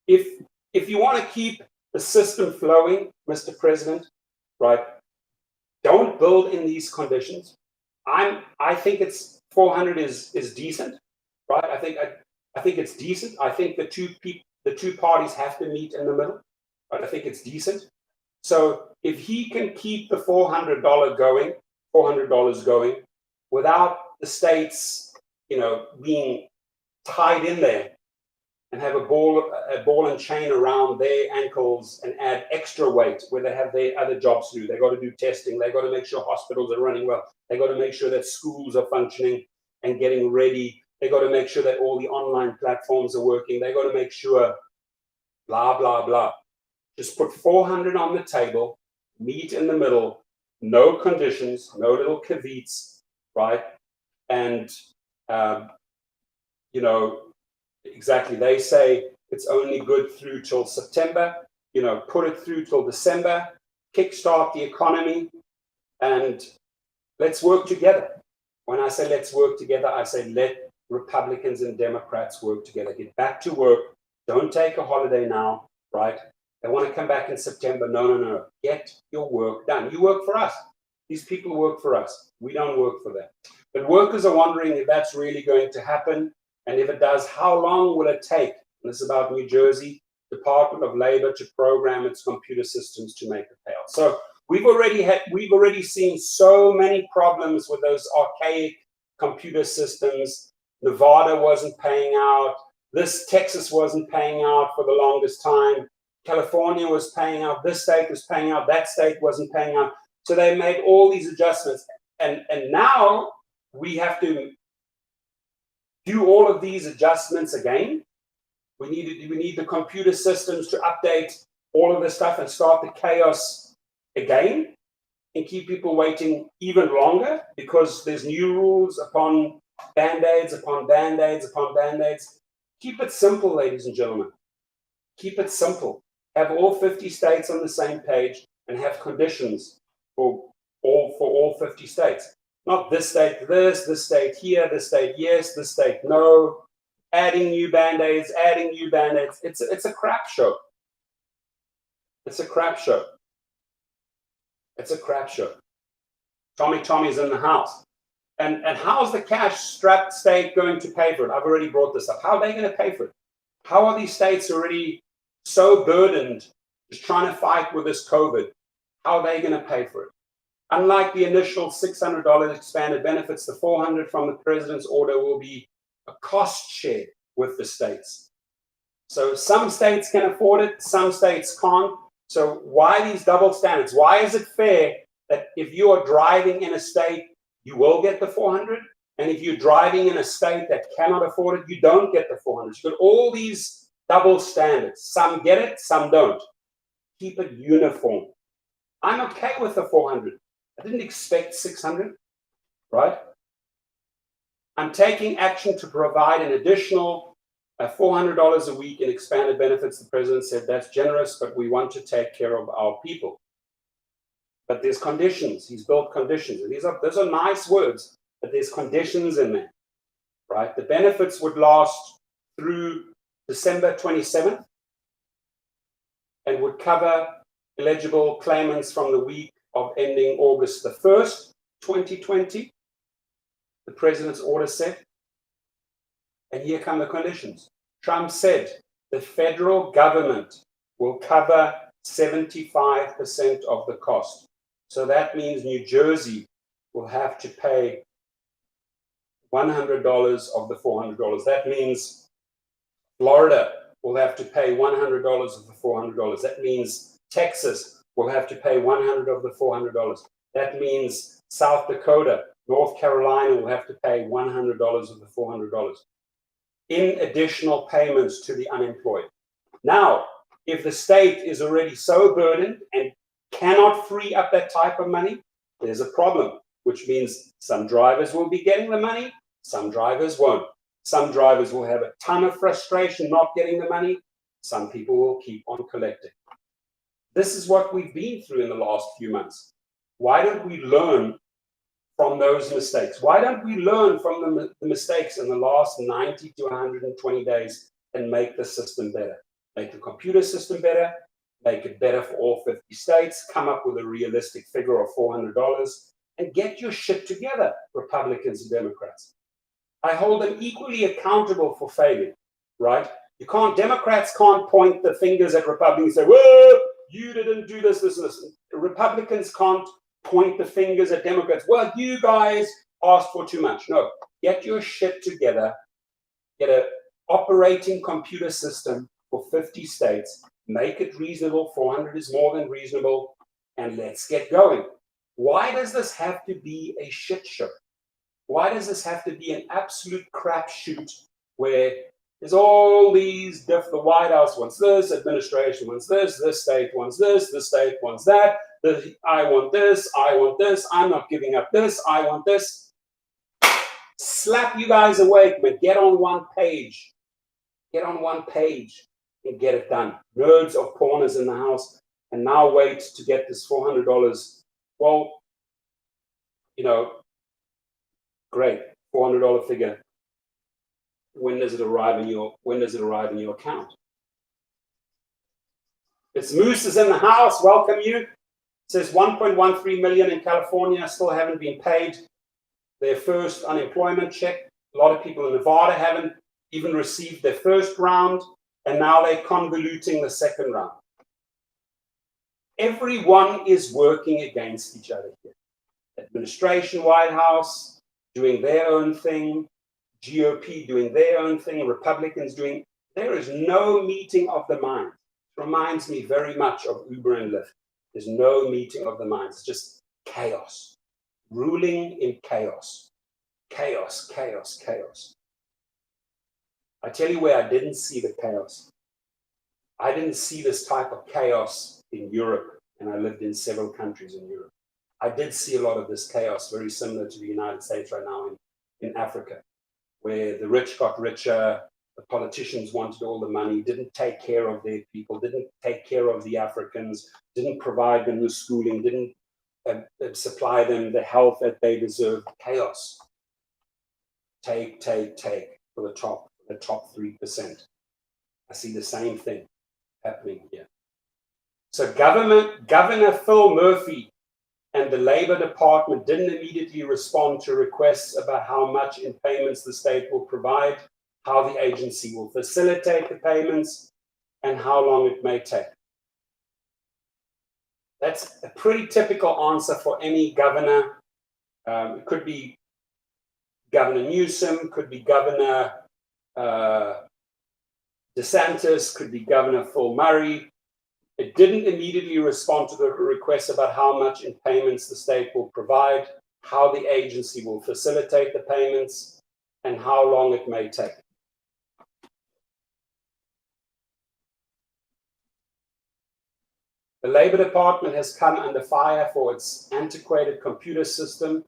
if you want to keep the system flowing, Mr. President, right, don't build in these conditions. I think it's 400 is decent, right? I think it's decent. I think the two parties have to meet in the middle, right? I think it's decent. So if he can keep the $400 going without the states, being tied in there and have a ball and chain around their ankles and add extra weight where they have their other jobs to do. They got to do testing. They got to make sure hospitals are running well. They got to make sure that schools are functioning and getting ready. They got to make sure that all the online platforms are working. They got to make sure blah, blah, blah. Just put 400 on the table, meet in the middle, no conditions, no little caveats, right? And, exactly. They say it's only good through till September, put it through till December, kickstart the economy, and let's work together. When I say let's work together, I say let Republicans and Democrats work together. Get back to work. Don't take a holiday now, right? They want to come back in September. No. Get your work done. You work for us. These people work for us. We don't work for them. But workers are wondering if that's really going to happen. And if it does, how long will it take? And this is about New Jersey, Department of Labor to program its computer systems to make the payout. So we've already seen so many problems with those archaic computer systems. Nevada wasn't paying out. Texas wasn't paying out for the longest time. California was paying out. This state was paying out. That state wasn't paying out. So they made all these adjustments. And now we have to do all of these adjustments again. We need the computer systems to update all of this stuff and start the chaos again and keep people waiting even longer because there's new rules upon band-aids, upon band-aids, upon band-aids. Keep it simple, ladies and gentlemen. Keep it simple. Have all 50 states on the same page and have conditions for all 50 states. Not this state this state here, this state yes, this state no. Adding new band-aids. It's a crap show. It's a crap show. Tommy's in the house. And how's the cash-strapped state going to pay for it? I've already brought this up. How are they going to pay for it? How are these states already so burdened just trying to fight with this COVID? How are they going to pay for it? Unlike the initial $600 expanded benefits, the $400 from the president's order will be a cost share with the states. So some states can afford it, some states can't. So why these double standards? Why is it fair that if you are driving in a state, you will get the 400? And if you're driving in a state that cannot afford it, you don't get the 400. You've got all these double standards. Some get it, some don't. Keep it uniform. I'm okay with the 400. I didn't expect 600, right? I'm taking action to provide an additional $400 a week in expanded benefits. The president said that's generous, but we want to take care of our people. But there's conditions. He's built conditions. And those are nice words, but there's conditions in there, right? The benefits would last through December 27th and would cover eligible claimants from the week of ending August the 1st, 2020. The president's order said. And here come the conditions. Trump said the federal government will cover 75% of the cost. So that means New Jersey will have to pay $100 of the $400. That means Florida will have to pay $100 of the $400. That means Texas will have to pay $100 of the $400. That means South Dakota, North Carolina will have to pay $100 of the $400 in additional payments to the unemployed. Now, if the state is already so burdened and cannot free up that type of money, there's a problem, which means some drivers will be getting the money, some drivers won't. Some drivers will have a ton of frustration not getting the money. Some people will keep on collecting. This is what we've been through in the last few months. Why don't we learn from those mistakes? Why don't we learn from the mistakes in the last 90 to 120 days and make the system better? Make the computer system better, make it better for all 50 states, come up with a realistic figure of $400, and get your shit together, Republicans and Democrats. I hold them equally accountable for failing, right? Democrats can't point the fingers at Republicans and say, whoa, you didn't do this, this, and this. Republicans can't point the fingers at Democrats. Well, you guys asked for too much. No, get your shit together, get an operating computer system for 50 states, make it reasonable. 400 is more than reasonable, and let's get going. Why does this have to be a shit show? Why does this have to be an absolute crapshoot where there's all these the White House wants this, administration wants this state wants this state wants that, I want this, I'm not giving up this, I want this. Slap you guys awake, but get on one page. Get on one page and get it done. Nerds of corners in the house, and now wait to get this $400. Well, great, $400 figure. When does it arrive in your account? It's Moose is in the house. Welcome you. It says 1.13 million in California still haven't been paid their first unemployment check. A lot of people in Nevada haven't even received their first round, and now they're convoluting the second round. Everyone is working against each other here. Administration, White House doing their own thing, GOP doing their own thing, Republicans doing. There is no meeting of the minds. It reminds me very much of Uber and Lyft. There's no meeting of the minds. It's just chaos. Ruling in chaos. Chaos, chaos, chaos. I tell you where I didn't see the chaos. I didn't see this type of chaos in Europe, and I lived in several countries in Europe. I did see a lot of this chaos, very similar to the United States right now in Africa, where the rich got richer, the politicians wanted all the money, didn't take care of their people, didn't take care of the Africans, didn't provide them with schooling, didn't supply them the health that they deserve. Chaos. Take for the top 3%. I see the same thing happening here. So Governor Phil Murphy and the Labor Department didn't immediately respond to requests about how much in payments the state will provide, how the agency will facilitate the payments, and how long it may take. That's a pretty typical answer for any governor. It could be Governor Newsom, could be Governor DeSantis, could be Governor Phil Murray. It didn't immediately respond to the request about how much in payments the state will provide, how the agency will facilitate the payments, and how long it may take. The Labor Department has come under fire for its antiquated computer system.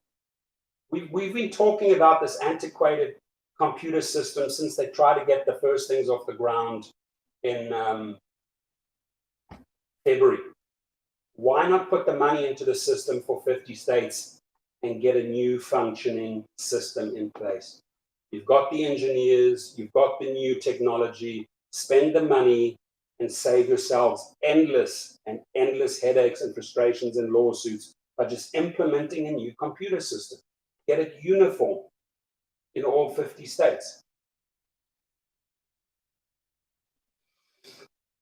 We've been talking about this antiquated computer system since they tried to get the first things off the ground in February. Why not put the money into the system for 50 states and get a new functioning system in place? You've got the engineers, you've got the new technology, spend the money and save yourselves endless headaches and frustrations and lawsuits by just implementing a new computer system. Get it uniform in all 50 states.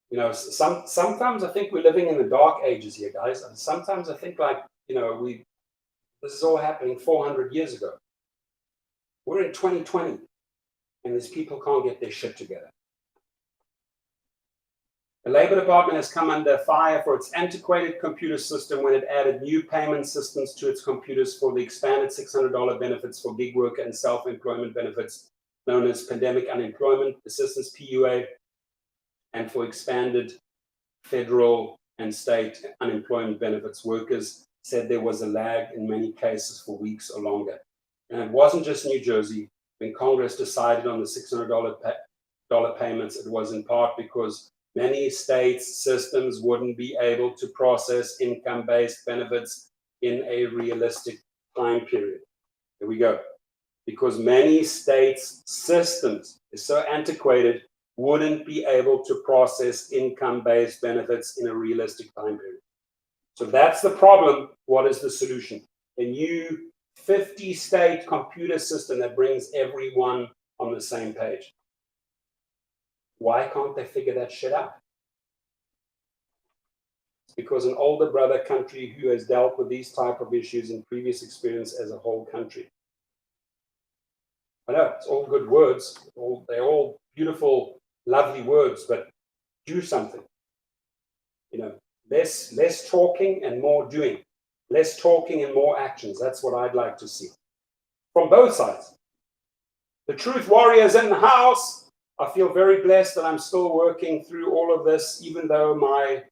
You know, sometimes I think we're living in the dark ages here, guys. And sometimes I think like, you know, this is all happening 400 years ago. We're in 2020 and these people can't get their shit together. The Labor Department has come under fire for its antiquated computer system when it added new payment systems to its computers for the expanded $600 benefits for gig worker and self-employment benefits known as Pandemic Unemployment Assistance, PUA, and for expanded federal and state unemployment benefits. Workers said there was a lag in many cases for weeks or longer. And it wasn't just New Jersey. When Congress decided on the $600 payments, it was in part because many states' systems wouldn't be able to process income-based benefits in a realistic time period. Here we go. Because many states' systems are so antiquated, wouldn't be able to process income-based benefits in a realistic time period. So that's the problem. What is the solution? A new 50-state computer system that brings everyone on the same page. Why can't they figure that shit out? It's because an older brother country who has dealt with these type of issues in previous experience as a whole country. I know, it's all good words. They're all beautiful, lovely words, but do something. You know, less talking and more doing. Less talking and more actions. That's what I'd like to see. From both sides. The truth warriors in the house. I feel very blessed that I'm still working through all of this, even though my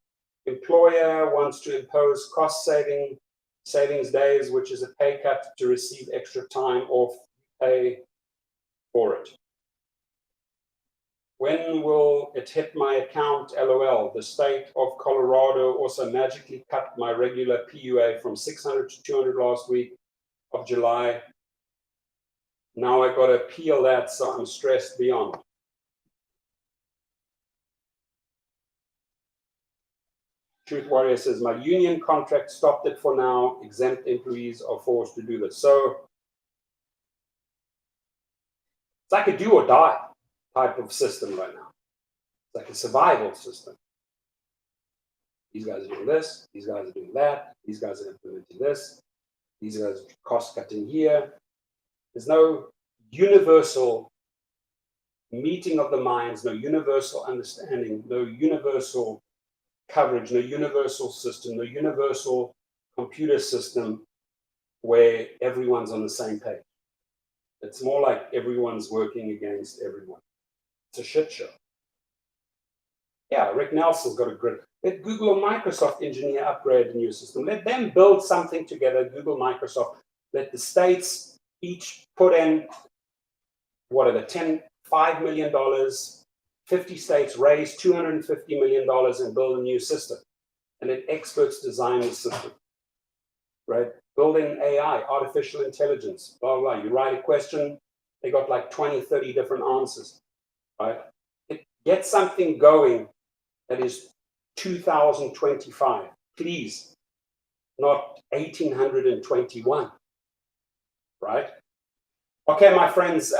employer wants to impose cost savings days, which is a pay cut to receive extra time off pay for it. When will it hit my account? LOL. The state of Colorado also magically cut my regular PUA from $600 to $200 last week of July. Now I got to appeal that, so I'm stressed beyond. Truth Warrior says, my union contract stopped it for now. Exempt employees are forced to do this. So it's like a do or die type of system right now. It's like a survival system. These guys are doing this. These guys are doing that. These guys are implementing this. These guys are cost cutting here. There's no universal meeting of the minds, no universal understanding, no universal coverage, no universal system, no universal computer system where everyone's on the same page. It's more like everyone's working against everyone. It's a shit show. Yeah, Rick Nelson's got a grid. Let Google or Microsoft engineer upgrade the new system. Let them build something together, Google, Microsoft. Let the states each put in, what are the $5 million, 50 states raise $250 million and build a new system. And let experts design the system, right? Building AI, artificial intelligence, blah, blah, blah. You write a question, they got like 20, 30 different answers, right? Get something going that is 2025, please, not 1821, right? Okay, my friends,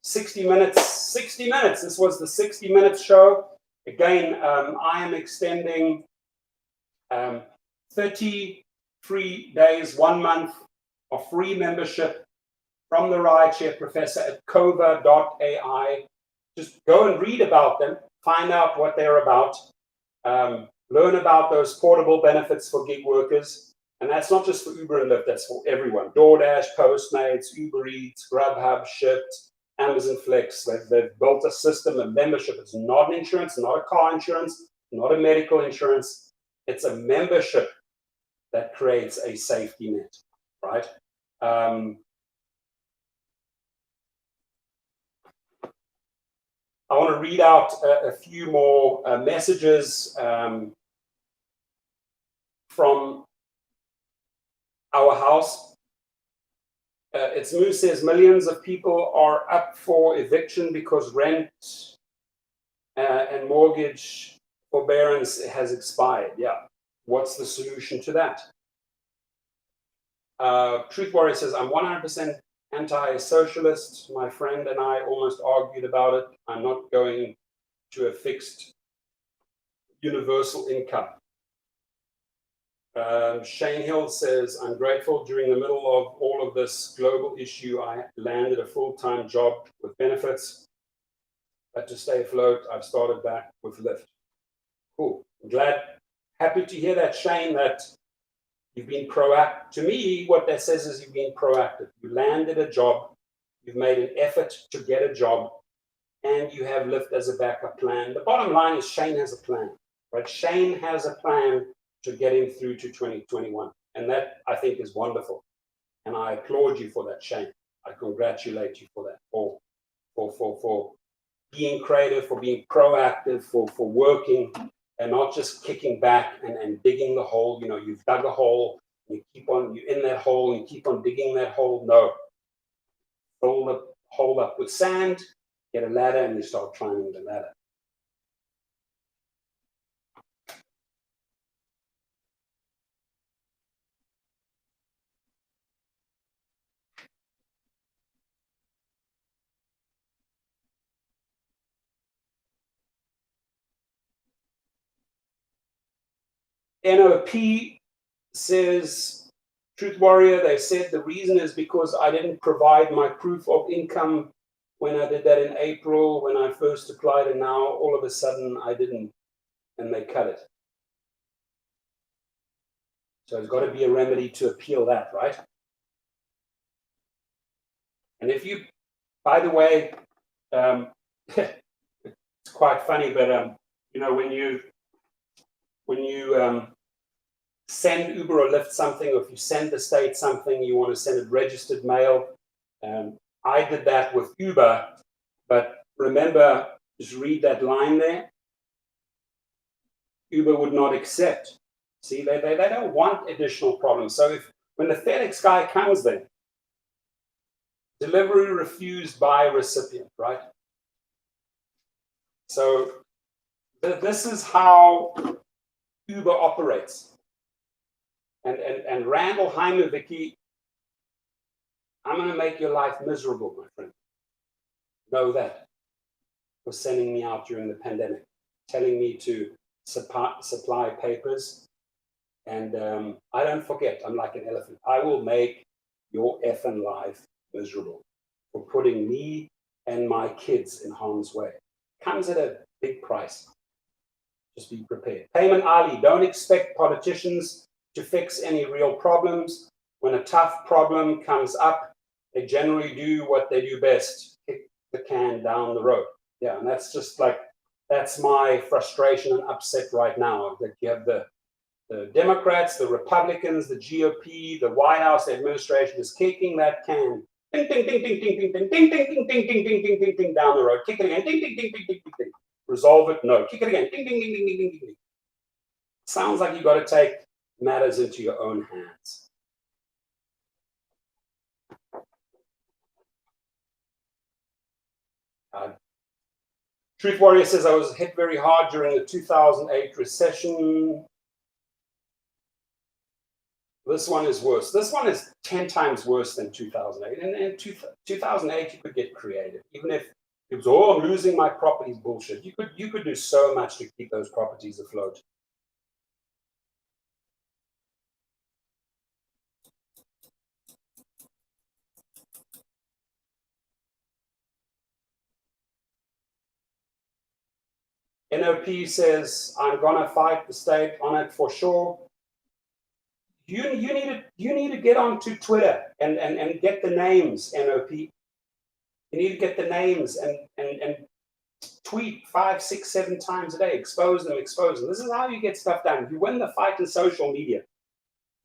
60 minutes. This was the 60 Minutes show. Again, I am extending 30 free days, 1 month of free membership from the Rideshare Professor at cova.ai. just go and read about them, find out what they're about, learn about those portable benefits for gig workers. And that's not just for Uber and Lyft, that's for everyone. DoorDash, Postmates, Uber Eats, Grubhub, Shipt, Amazon Flex. They've built a system of membership. It's not an insurance, not a car insurance, not a medical insurance. It's a membership that creates a safety net, right? I want to read out a few more messages from our house. It's Moose says millions of people are up for eviction because rent and mortgage forbearance has expired. Yeah. What's the solution to that? Truth Warrior says, I'm 100% anti-socialist. My friend and I almost argued about it. I'm not going to a fixed universal income. Shane Hill says, I'm grateful during the middle of all of this global issue, I landed a full-time job with benefits. But to stay afloat, I've started back with Lyft. Cool. I'm happy to hear that, Shane, that you've been proactive. To me, what that says is you've been proactive. You landed a job, you've made an effort to get a job, and you have Lyft as a backup plan. The bottom line is Shane has a plan, right? Shane has a plan to get him through to 2021. And that, I think, is wonderful. And I applaud you for that, Shane. I congratulate you for that, for being creative, for being proactive, for working, and not just kicking back and digging the hole. You know, you've dug a hole, you're in that hole, and you keep on digging that hole. No. Fill the hole up with sand, get a ladder, and you start climbing the ladder. NOP says, Truth Warrior, they said the reason is because I didn't provide my proof of income when I did that in April, when I first applied, and now all of a sudden I didn't, and they cut it. So there's got to be a remedy to appeal that, right? And if you, by the way, it's quite funny, but you know, when you send Uber or Lyft something, or if you send the state something, you want to send it registered mail. I did that with Uber, but remember, just read that line there. Uber would not accept. See, they don't want additional problems. So when the FedEx guy comes there, delivery refused by recipient, right? So this is how Uber operates. And Randall Heimer-Vicky, I'm going to make your life miserable, my friend. Know that. For sending me out during the pandemic, telling me to supply papers. And I don't forget, I'm like an elephant. I will make your effing life miserable for putting me and my kids in harm's way. Comes at a big price. Just be prepared. Payman Ali, don't expect politicians to fix any real problems. When a tough problem comes up, they generally do what they do best, kick the can down the road. Yeah, and that's just like, that's my frustration and upset right now, that you have the Democrats, the Republicans, the GOP, the White House, the administration is kicking that can ding, ding, ding, ding, ding, ding, ding, ding, ding, ding, ding, ding, ding, ding, ding, ding, down the road. Kick it again, ding, ding, ding, ding, ding, ding, ding. Resolve it, no. Kick it again, ding, ding, ding, ding, ding, ding, ding. Sounds like you've got to take matters into your own hands. Truth Warrior says, I was hit very hard during the 2008 recession. This one is worse. This one is 10 times worse than 2008. And in 2008, you could get creative. Even if it was, I'm losing my properties bullshit. You could do so much to keep those properties afloat. NOP says, I'm going to fight the state on it for sure. You need to get onto Twitter and get the names, NOP. You need to get the names and tweet 5, 6, 7 times a day. Expose them. This is how you get stuff done. You win the fight in social media.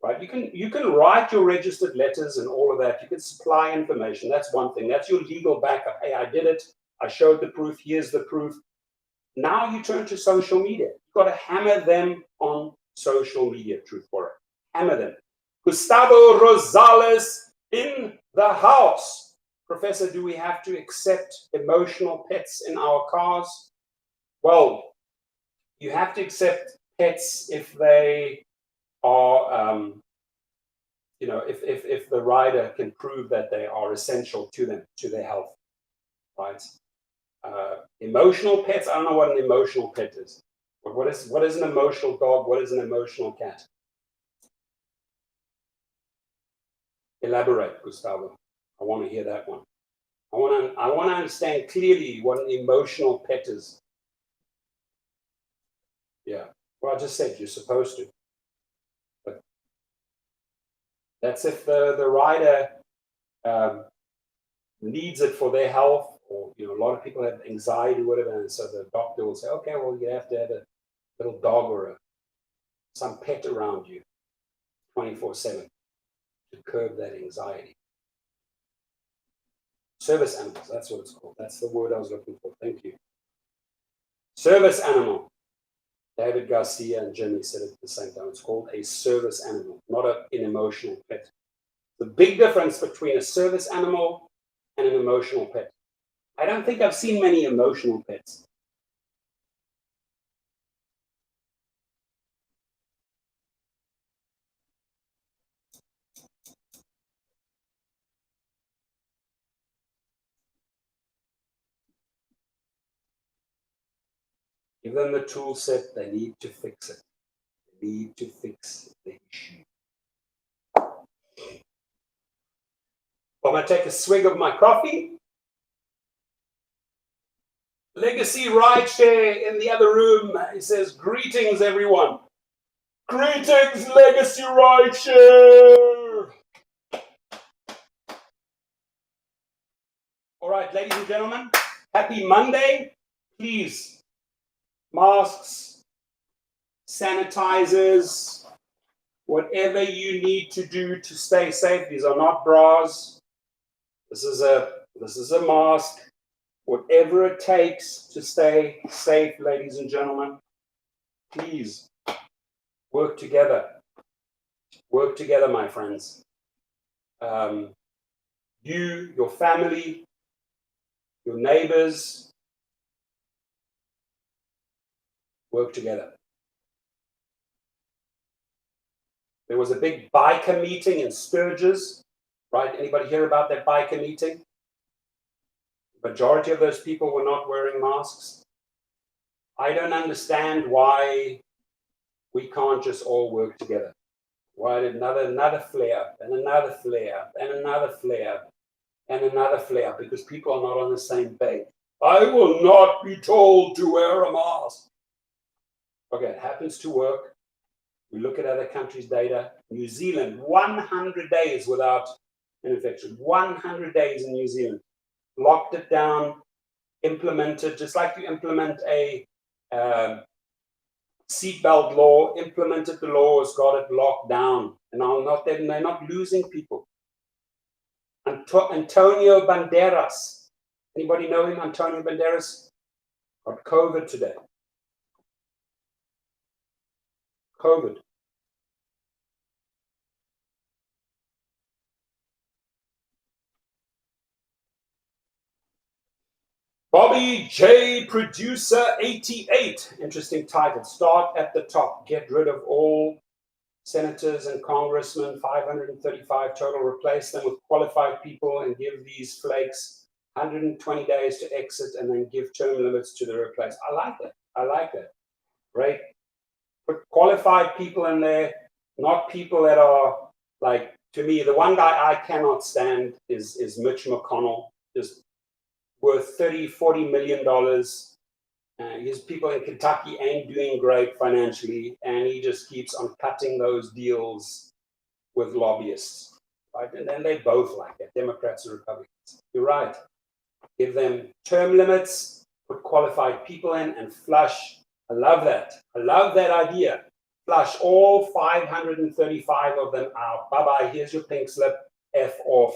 Right? You can write your registered letters and all of that. You can supply information. That's one thing. That's your legal backup. Hey, I did it. I showed the proof. Here's the proof. Now you turn to social media. You've got to hammer them on social media, truth for it. Hammer them. Gustavo Rosales in the house. Professor, do we have to accept emotional pets in our cars? Well, you have to accept pets if they are, if the rider can prove that they are essential to them, to their health, right? Emotional pets, I don't know what an emotional pet is. But what is an emotional dog? What is an emotional cat? Elaborate, Gustavo. I want to hear that one. I want to understand clearly what an emotional pet is. Yeah. Well, I just said you're supposed to. But that's if the rider needs it for their health, or a lot of people have anxiety or whatever, and so the doctor will say, okay, well, you have to have a little dog or some pet around you 24/7 to curb that anxiety. Service animals, that's what it's called. That's the word I was looking for. Thank you. Service animal. David Garcia and Jimmy said it at the same time. It's called a service animal, not an emotional pet. The big difference between a service animal and an emotional pet. I don't think I've seen many emotional pets. Give them the tool set, they need to fix it. They need to fix the issue. I'm going to take a swig of my coffee. Legacy Rideshare in the other room. He says, greetings, everyone. Greetings, Legacy Rideshare. All right, ladies and gentlemen, happy Monday. Please, masks, sanitizers, whatever you need to do to stay safe. These are not bras. This is a mask. Whatever it takes to stay safe, ladies and gentlemen, please work together. Work together, my friends. You, your family, your neighbors, work together. There was a big biker meeting in Sturgis, right? Anybody hear about that biker meeting? The majority of those people were not wearing masks. I don't understand why we can't just all work together. Why did another flare up and another flare up and another flare up and another flare up? Because people are not on the same page. I will not be told to wear a mask. Okay, it happens to work. We look at other countries' data. New Zealand, 100 days without an infection. 100 days in New Zealand. Locked it down, implemented, just like you implement a seatbelt law, implemented the laws, got it locked down. And they're not losing people. Antonio Banderas. Anybody know him? Antonio Banderas got COVID today. COVID. Bobby J. Producer 88. Interesting title. Start at the top. Get rid of all senators and congressmen, 535 total. Replace them with qualified people and give these flakes 120 days to exit and then give term limits to the replace. I like that. I like that. Right? Put qualified people in there, not people that are like, to me, the one guy I cannot stand is Mitch McConnell. Just worth $30-40 million. His people in Kentucky ain't doing great financially, and he just keeps on cutting those deals with lobbyists, right? And then they both like it, Democrats and Republicans. You're right. Give them term limits, put qualified people in, and flush. I love that. I love that idea. Flush all 535 of them out. Bye-bye. Here's your pink slip. F off.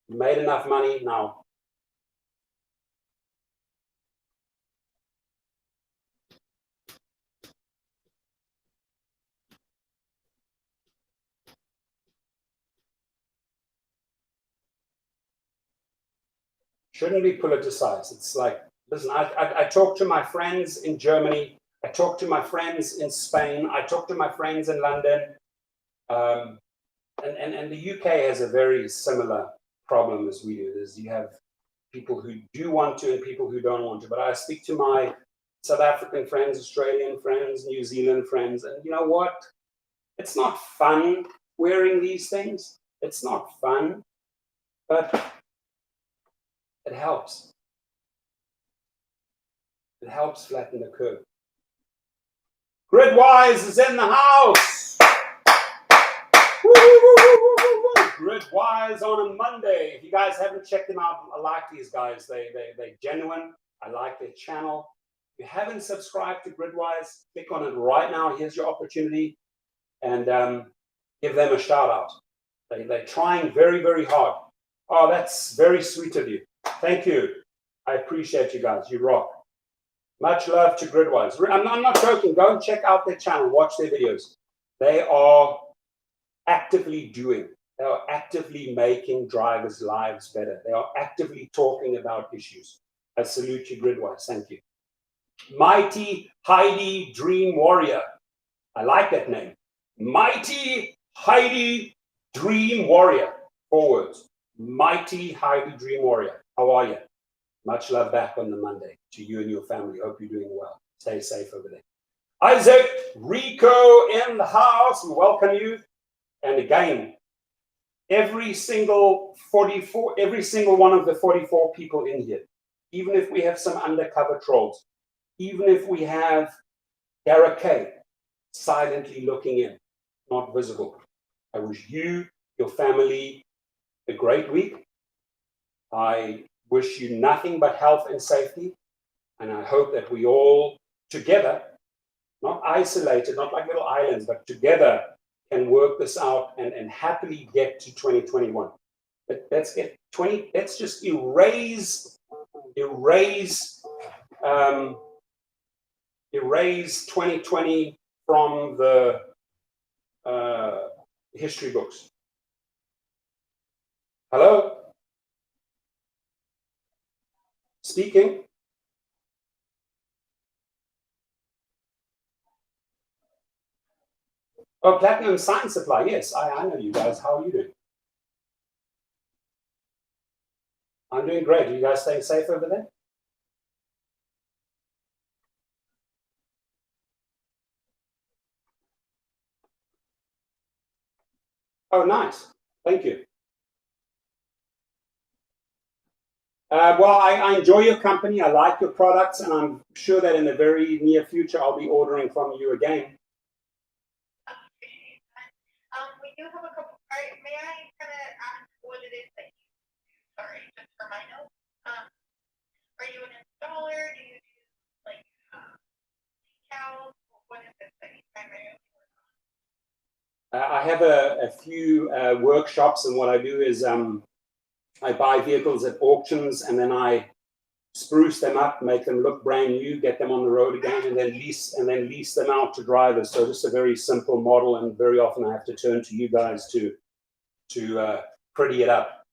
You made enough money now. Shouldn't be politicized. It's like, listen, I talk to my friends in Germany. I talk to my friends in Spain. I talk to my friends in London. And the UK has a very similar problem as we do. Is you have people who do want to and people who don't want to. But I speak to my South African friends, Australian friends, New Zealand friends, and you know what? It's not fun wearing these things. It's not fun, but it helps. It helps flatten the curve. Gridwise is in the house. Gridwise on a Monday. If you guys haven't checked them out, I like these guys. They're genuine. I like their channel. If you haven't subscribed to Gridwise, click on it right now. Here's your opportunity, and give them a shout out. They're trying very, very hard. Oh, that's very sweet of you. Thank you. I appreciate you guys. You rock. Much love to Gridwise. I'm not joking. Go and check out their channel. Watch their videos. They are actively doing. They are actively making drivers' lives better. They are actively talking about issues. I salute you, Gridwise. Thank you. Mighty Heidi Dream Warrior. I like that name. Mighty Heidi Dream Warrior. 4 words. Mighty Heidi Dream Warrior. How are you? Much love back on the Monday to you and your family. Hope you're doing well. Stay safe over there. Isaac Rico in the house. We welcome you. And again, every single one of the 44 people in here, even if we have some undercover trolls, even if we have Gareth K silently looking in, not visible, I wish you, your family, a great week. I wish you nothing but health and safety. And I hope that we all together, not isolated, not like little islands, but together can work this out and happily get to 2021. But let's get 20, let's just erase 2020 from the history books. Hello? Speaking. Oh, Platinum Science Supply. Yes, I know you guys. How are you doing? I'm doing great. Are you guys staying safe over there? Oh, nice. Thank you. Well, I enjoy your company. I like your products, and I'm sure that in the very near future, I'll be ordering from you again. We do have a couple. May I kind of ask what it is that you do? Sorry, just for my notes. Are you an installer? Do you do like decals? What is it that you primarily work on? I have a few workshops, and what I do is I buy vehicles at auctions, and then I spruce them up, make them look brand new, get them on the road again, and then lease them out to drivers. So just a very simple model, and very often I have to turn to you guys to pretty it up.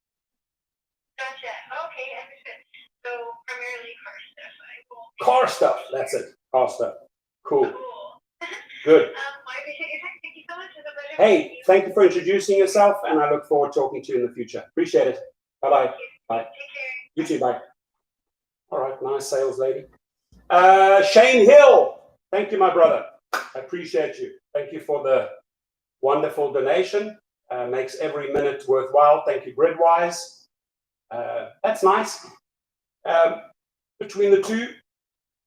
Gotcha. Okay, understood. So primarily Car stuff. That's it. Car stuff. Cool. Good. I appreciate your time. Thank you so much. It's a pleasure. Hey, thank you for introducing yourself, and I look forward to talking to you in the future. Appreciate it. Bye-bye. Bye. Take care. You too. Bye. All right. Nice sales lady. Shane Hill. Thank you, my brother. I appreciate you. Thank you for the wonderful donation. Makes every minute worthwhile. Thank you, Gridwise. That's nice. Between the two,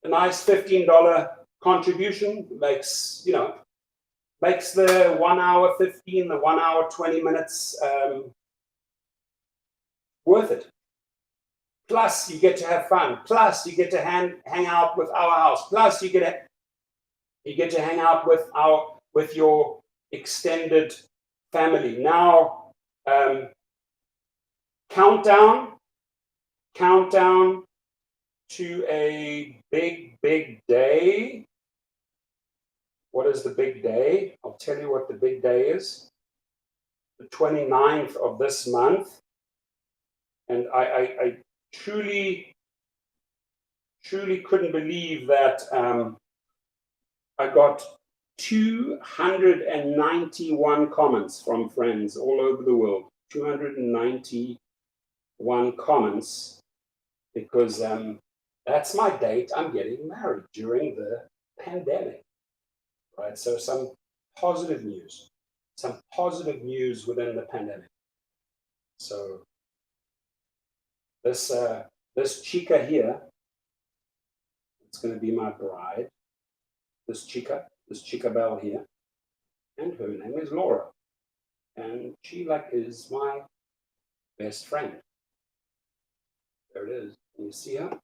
a nice $15 contribution makes, makes the 1 hour 15, the 1 hour 20 minutes worth it. Plus, you get to have fun. Plus, you get to hang out with our house. Plus, you get to hang out with your extended family. Now, countdown to a big day. What is the big day? I'll tell you what the big day is. The 29th of this month. And I truly couldn't believe that I got 291 comments from friends all over the world. 291 comments, because that's my date. I'm getting married during the pandemic, right? So some positive news within the pandemic. So this chica here, it's going to be my bride. This chica Belle here, and her name is Laura, and she is my best friend. There it is. Can you see her?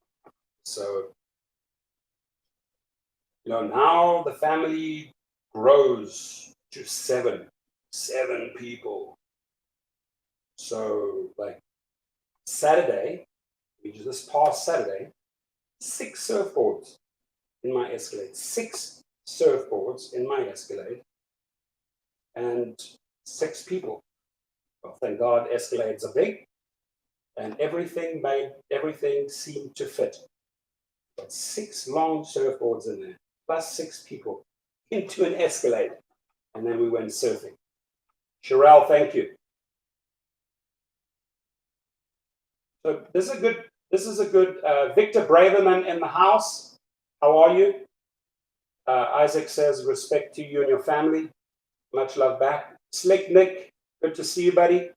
So, now the family grows to seven people. So, Saturday, which is this past Saturday, 6 surfboards in my Escalade. 6 surfboards in my Escalade. And 6 people. Well, thank God Escalades are big. And everything seemed to fit. But 6 long surfboards in there, plus 6 people into an Escalade. And then we went surfing. Sherelle, thank you. So this is a good Victor Braverman in the house. How are you? Isaac says, respect to you and your family. Much love back. Slick Nick, good to see you, buddy.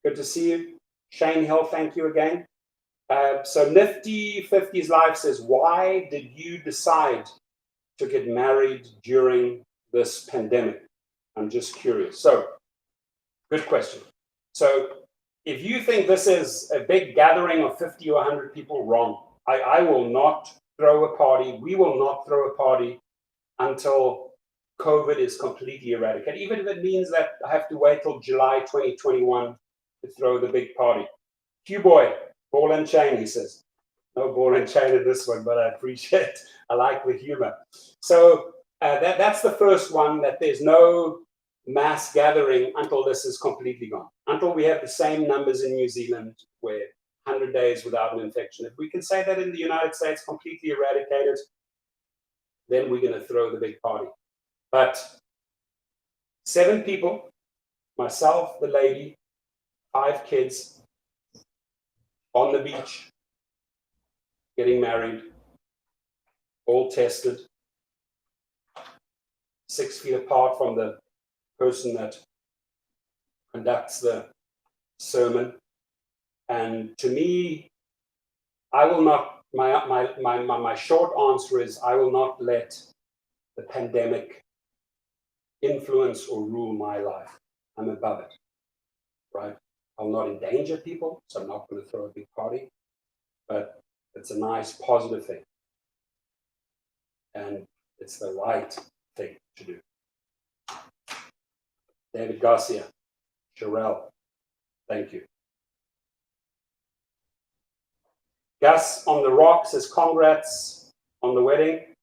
Good to see you. Shane Hill, thank you again. So Nifty 50s Live says, why did you decide to get married during this pandemic? I'm just curious. So, good question. So, if you think this is a big gathering of 50 or 100 people, wrong. I will not throw a party. We will not throw a party until COVID is completely eradicated, even if it means that I have to wait till July 2021 to throw the big party. Q-Boy, ball and chain, he says. No ball and chain in this one, but I appreciate it. I like the humor. So that's the first one, that there's no mass gathering until this is completely gone. Until we have the same numbers in New Zealand, where 100 days without an infection. If we can say that in the United States, completely eradicated, then we're going to throw the big party. But 7 people, myself, the lady, 5 kids, on the beach, getting married, all tested, 6 feet apart from the person that conducts the sermon. And to me, I will not, my short answer is, I will not let the pandemic influence or rule my life. I'm above it, right? I'll not endanger people, so I'm not going to throw a big party, but it's a nice, positive thing. And it's the right thing to do. David Garcia, Sherelle, thank you. Gus on the Rock says, congrats on the wedding.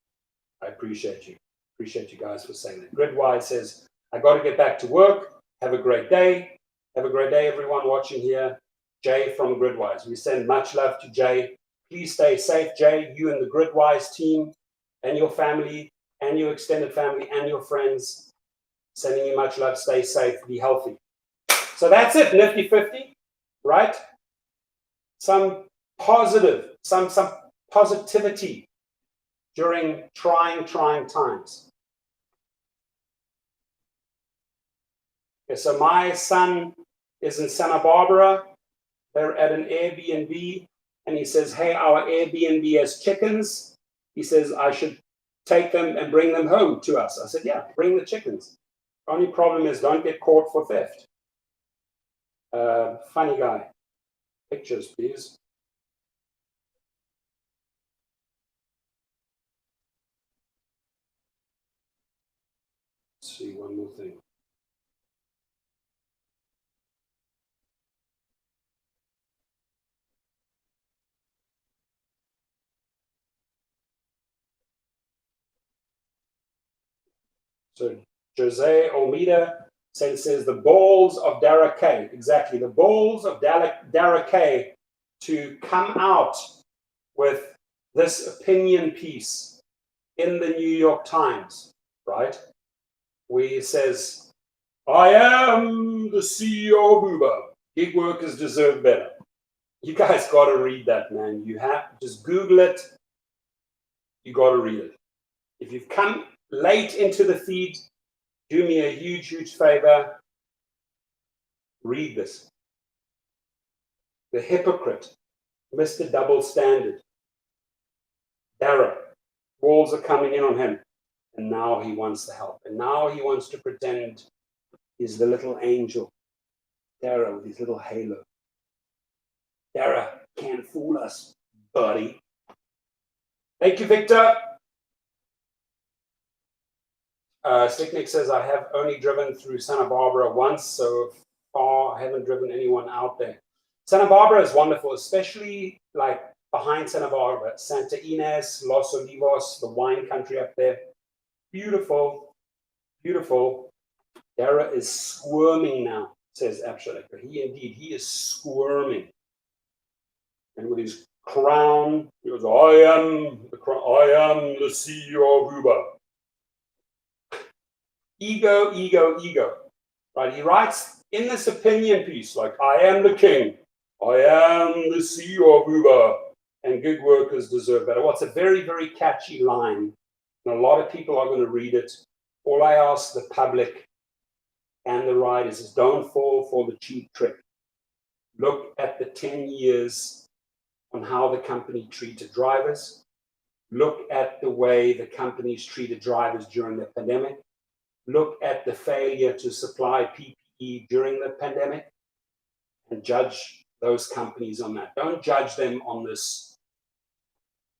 I appreciate you. Appreciate you guys for saying that. Gridwise says, I got to get back to work. Have a great day. Have a great day, everyone watching here. Jay from Gridwise. We send much love to Jay. Please stay safe, Jay. You and the Gridwise team and your family and your extended family and your friends. Sending you much love. Stay safe. Be healthy. So that's it. Nifty 50, right? Some positivity during trying times. Okay, so my son is in Santa Barbara. They're at an Airbnb, and he says, hey, our Airbnb has chickens. He says, I should take them and bring them home to us. I said, yeah, bring the chickens. Only problem is don't get caught for theft. Funny guy. Pictures, please. Let's see, one more thing. So Jose Almeida says the balls of Dara K. Exactly, the balls of Dara K to come out with this opinion piece in the New York Times, right? Where he says, I am the CEO of Uber. Gig workers deserve better. You guys got to read that, man. You have just Google it. You got to read it. If you've come late into the feed, do me a huge, huge favor. Read this. The hypocrite, Mr. Double Standard. Dara, walls are coming in on him. And now he wants the help. And now he wants to pretend he's the little angel. Dara with his little halo. Dara can't fool us, buddy. Thank you, Victor. Slicknick says, I have only driven through Santa Barbara once, so far I haven't driven anyone out there. Santa Barbara is wonderful, especially like behind Santa Barbara, Santa Ynez, Los Olivos, the wine country up there. Beautiful, beautiful. Dara is squirming now, says Abshalek. He is squirming. And with his crown, he goes, I am the CEO of Uber. Ego, ego, ego. Right? He writes in this opinion piece, like, I am the king. I am the CEO of Uber. And gig workers deserve better. Well, it's a very, very catchy line. And a lot of people are going to read it. All I ask the public and the riders is don't fall for the cheap trick. Look at the 10 years on how the company treated drivers. Look at the way the companies treated drivers during the pandemic. Look at the failure to supply PPE during the pandemic and judge those companies on that. Don't judge them on this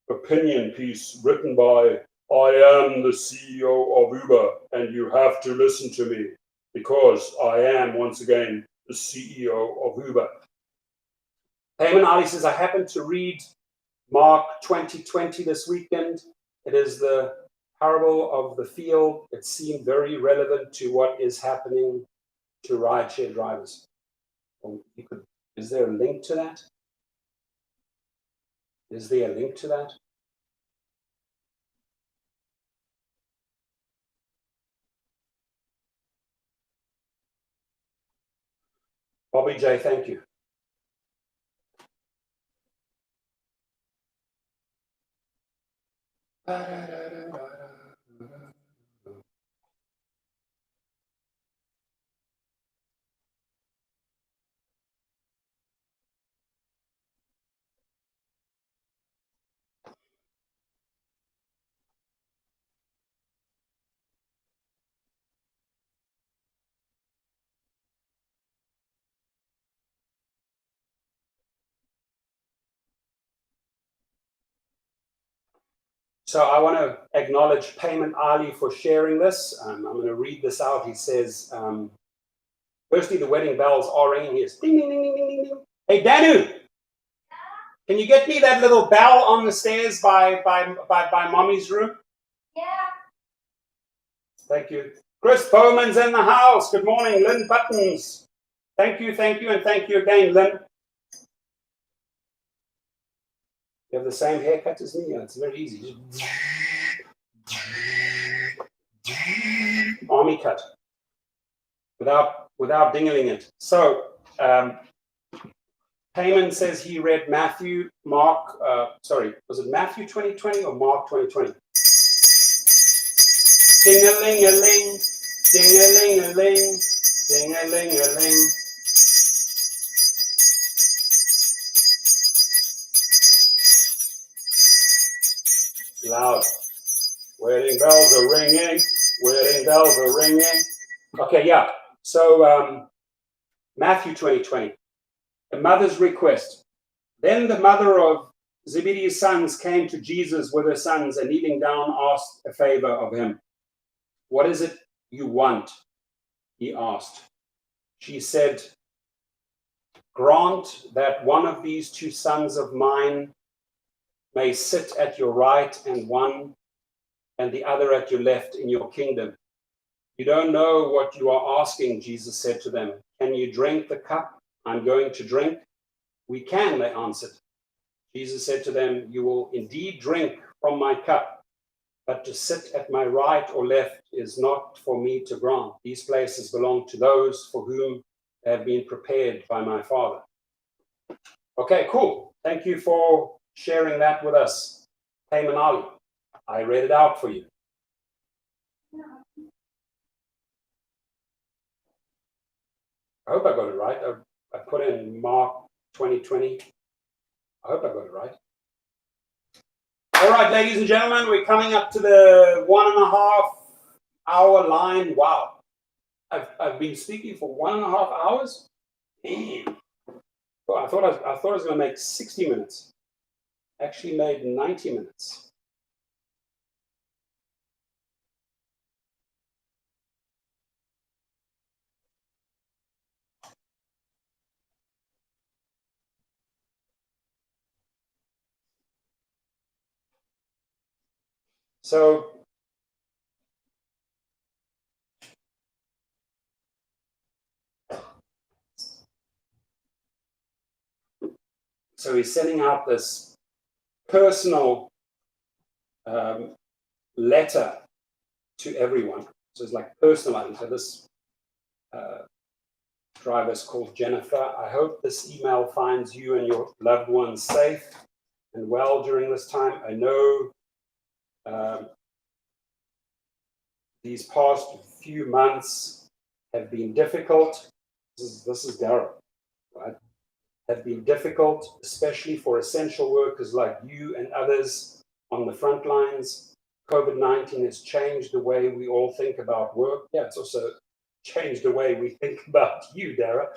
opinion piece written by I am the CEO of Uber and you have to listen to me because I am, once again, the CEO of Uber. Payman Ali says, I happened to read Mark 2020 this weekend. It is the parable of the field. It seemed very relevant to what is happening to rideshare drivers. Is there a link to that? Is there a link to that? Bobby J, thank you. So I want to acknowledge Payman Ali for sharing this. I'm going to read this out. He says, firstly, the wedding bells are ringing. Yes. Ding, ding, ding, ding, ding, ding. Hey, Danu, can you get me that little bell on the stairs by mommy's room? Yeah. Thank you. Chris Bowman's in the house. Good morning, Lynn Buttons. Thank you, and thank you again, Lynn. You have the same haircut as me. Yeah, it's very easy. Just army cut without dingling it. So Payman says he read Mark, was it Matthew 2020 or Mark 2020? Ding-a-ling-a-ling, ding-a-ling-a-ling, ding-a-ling-a-ling. Loud. Wedding bells are ringing. Wedding bells are ringing. Okay, yeah. So Matthew 20:20. The mother's request. Then the mother of Zebedee's sons came to Jesus with her sons and kneeling down asked a favor of him. What is it you want? He asked. She said, grant that one of these two sons of mine may sit at your right and the other at your left in your kingdom. You don't know what you are asking, Jesus said to them. Can you drink the cup I'm going to drink? We can, they answered. Jesus said to them, you will indeed drink from my cup, but to sit at my right or left is not for me to grant. These places belong to those for whom they have been prepared by my Father. Okay, cool. Thank you for sharing that with us, Payman Ali. I read it out for you. I hope I got it right. I put in Mark 2020. I hope I got it right. All right, ladies and gentlemen, we're coming up to the 1.5 hour line. Wow. I've been speaking for 1.5 hours. Damn. Well, I thought I was going to make 60 minutes. Actually made 90 minutes. So he's sending out this personal letter to everyone. So it's like personalized. So this driver is called Jennifer. I hope this email finds you and your loved ones safe and well during this time. I know these past few months have been difficult. This is Daryl, right? Have been difficult, especially for essential workers like you and others on the front lines. COVID-19 has changed the way we all think about work. Yeah, it's also changed the way we think about you, Dara.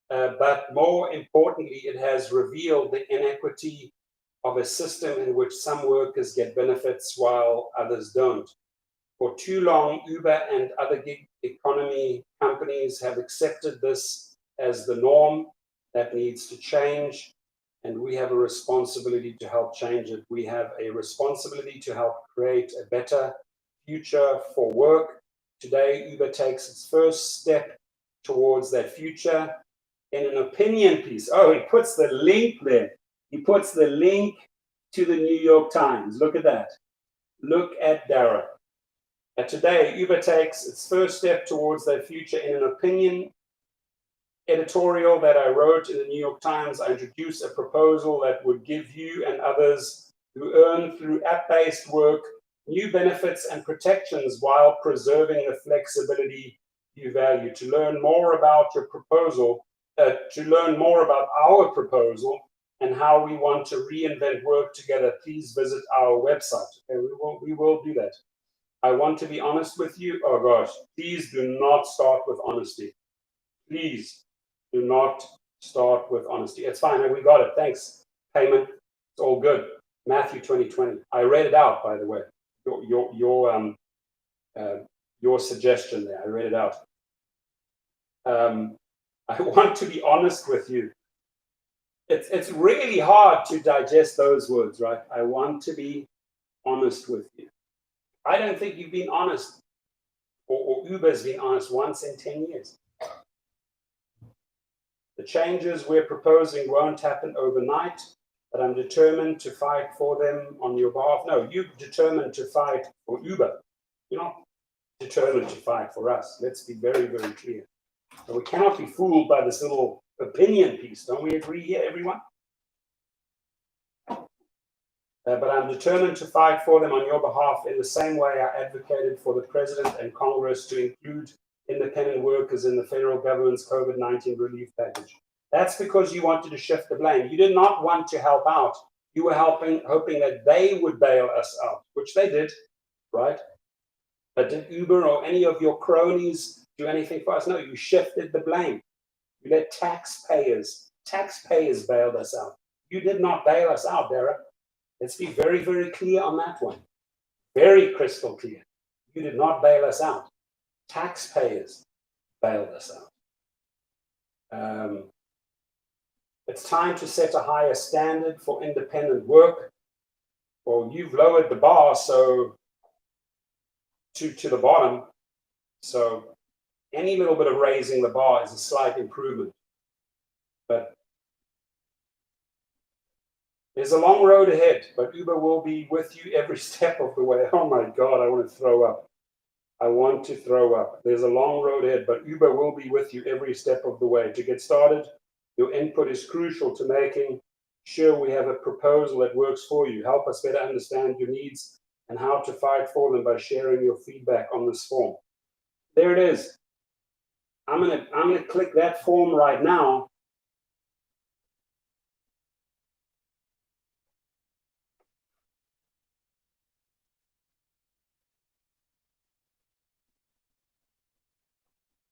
But more importantly, it has revealed the inequity of a system in which some workers get benefits while others don't. For too long, Uber and other gig economy companies have accepted this as the norm. That needs to change, and we have a responsibility to help change it. We have a responsibility to help create a better future for work. Today, Uber takes its first step towards that future in an opinion piece. Oh, he puts the link there. He puts the link to the New York Times. Look at that. Look at Dara. Today, Uber takes its first step towards that future in an opinion editorial that I wrote in the New York Times. I introduced a proposal that would give you and others who earn through app-based work new benefits and protections while preserving the flexibility you value. To learn more about your proposal, to learn more about our proposal and how we want to reinvent work together, please visit our website. Okay, we will do that. I want to be honest with you. Oh gosh, please do not start with honesty. Please do not start with honesty. It's fine. We got it. Thanks. Payment. It's all good. Matthew 20:20. I read it out, by the way. Your suggestion there. I read it out. I want to be honest with you. It's really hard to digest those words, right? I want to be honest with you. I don't think you've been honest, or Uber's been honest once in 10 years. The changes we're proposing won't happen overnight, but I'm determined to fight for them on your behalf. No, you're determined to fight for Uber. You're not determined to fight for us. Let's be very, very clear. So we cannot be fooled by this little opinion piece. Don't we agree here, everyone? But I'm determined to fight for them on your behalf in the same way I advocated for the President and Congress to include independent workers in the federal government's COVID-19 relief package. That's because you wanted to shift the blame. You did not want to help out. You were hoping that they would bail us out, which they did, right? But did Uber or any of your cronies do anything for us? No, you shifted the blame. You let taxpayers bailed us out. You did not bail us out, Dara. Let's be very, very clear on that one. Very crystal clear. You did not bail us out. Taxpayers bailed us out. It's time to set a higher standard for independent work. Well, you've lowered the bar so to the bottom. So any little bit of raising the bar is a slight improvement. But there's a long road ahead, but Uber will be with you every step of the way. Oh my God, I want to throw up. I want to throw up. There's a long road ahead, but Uber will be with you every step of the way. To get started, your input is crucial to making sure we have a proposal that works for you. Help us better understand your needs and how to fight for them by sharing your feedback on this form. There it is. I'm gonna click that form right now.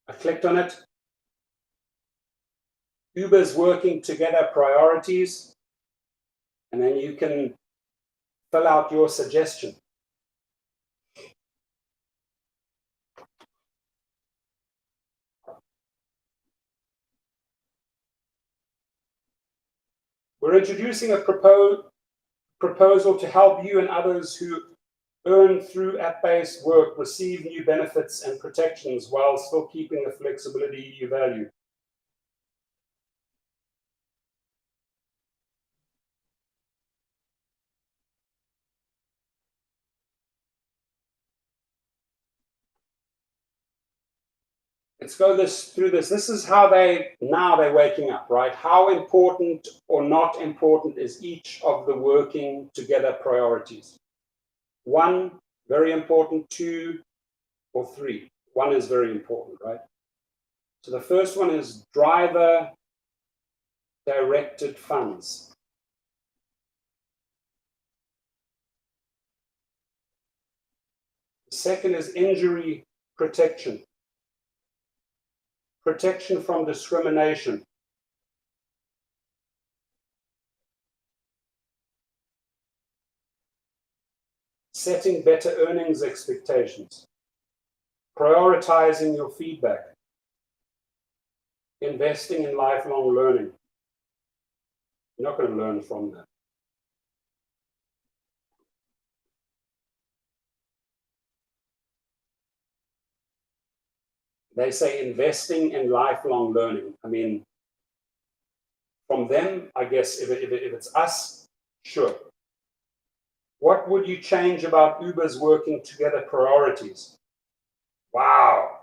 I clicked on it. Uber's working together priorities, and then you can fill out your suggestion. We're introducing a proposal to help you and others who earn through app-based work receive new benefits and protections while still keeping the flexibility you value. Let's go through this. This is how they're waking up, right? How important or not important is each of the working together priorities? 1, very important. 2 or 3. 1 is very important, right? So the first one is driver directed funds. The second is injury protection. Protection from discrimination. Setting better earnings expectations. Prioritizing your feedback. Investing in lifelong learning. You're not going to learn from that. They say investing in lifelong learning. I mean, from them, I guess, if it's us, sure. What would you change about Uber's working together priorities? Wow.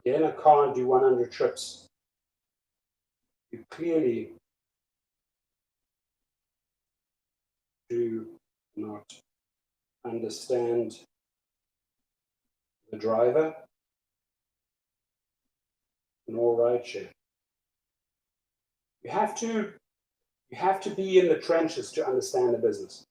Get in a car and do 100 trips. You clearly do not understand the driver nor rideshare. You have to be in the trenches to understand the business.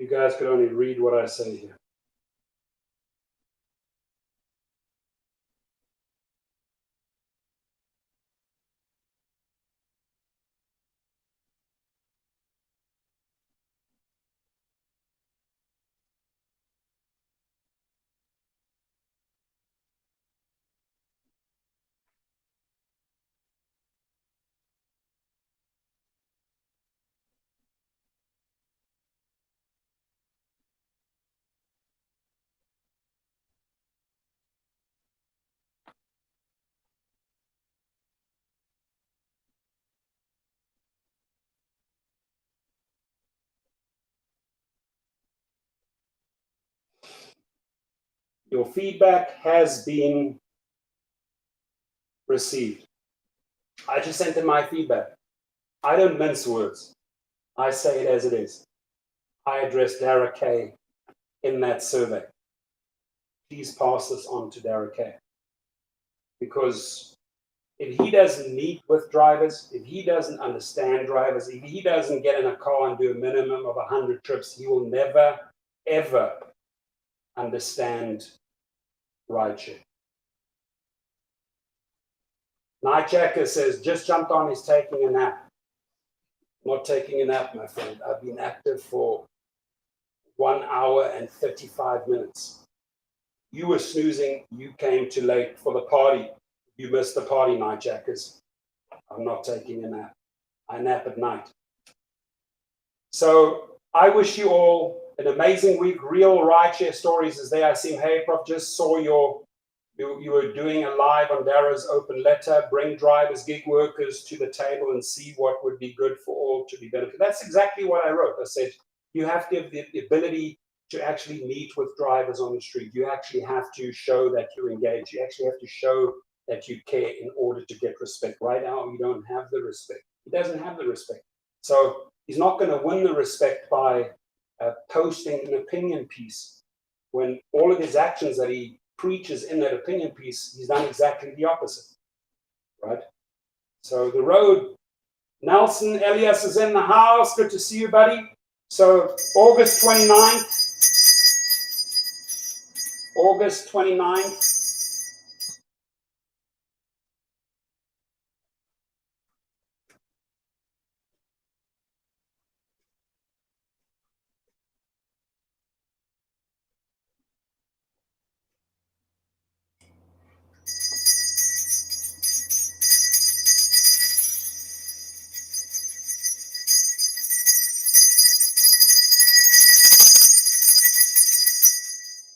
You guys could only read what I say here. Your feedback has been received. I just sent in my feedback. I don't mince words. I say it as it is. I addressed Dara K in that survey. Please pass this on to Dara K. Because if he doesn't meet with drivers, if he doesn't understand drivers, if he doesn't get in a car and do a minimum of 100 trips, he will never, ever understand rideshare. Nightjacker says, just jumped on, he's taking a nap. Not taking a nap, my friend. I've been active for 1 hour and 35 minutes. You were snoozing, you came too late for the party. You missed the party, Nightjackers. I'm not taking a nap. I nap at night. So I wish you all an amazing week. Real rideshare stories is there. I see, hey, Prof, just saw you were doing a live on Dara's open letter, bring drivers, gig workers to the table and see what would be good for all to be benefited. That's exactly what I wrote. I said, you have to have the ability to actually meet with drivers on the street. You actually have to show that you're engaged. You actually have to show that you care in order to get respect. Right now, you don't have the respect. He doesn't have the respect. So he's not going to win the respect by posting an opinion piece when all of his actions that he preaches in that opinion piece, he's done exactly the opposite, right? So the road, Nelson Elias is in the house. Good to see you, buddy. So August 29th,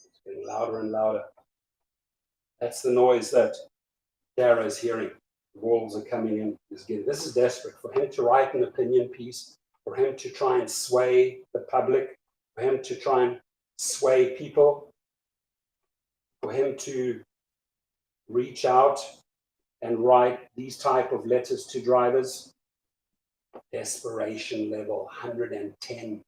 it's getting louder and louder. That's the noise that Dara is hearing. The walls are coming in. This is desperate for him to write an opinion piece, for him to try and sway the public, for him to try and sway people, for him to reach out and write these type of letters to drivers. Desperation level 110.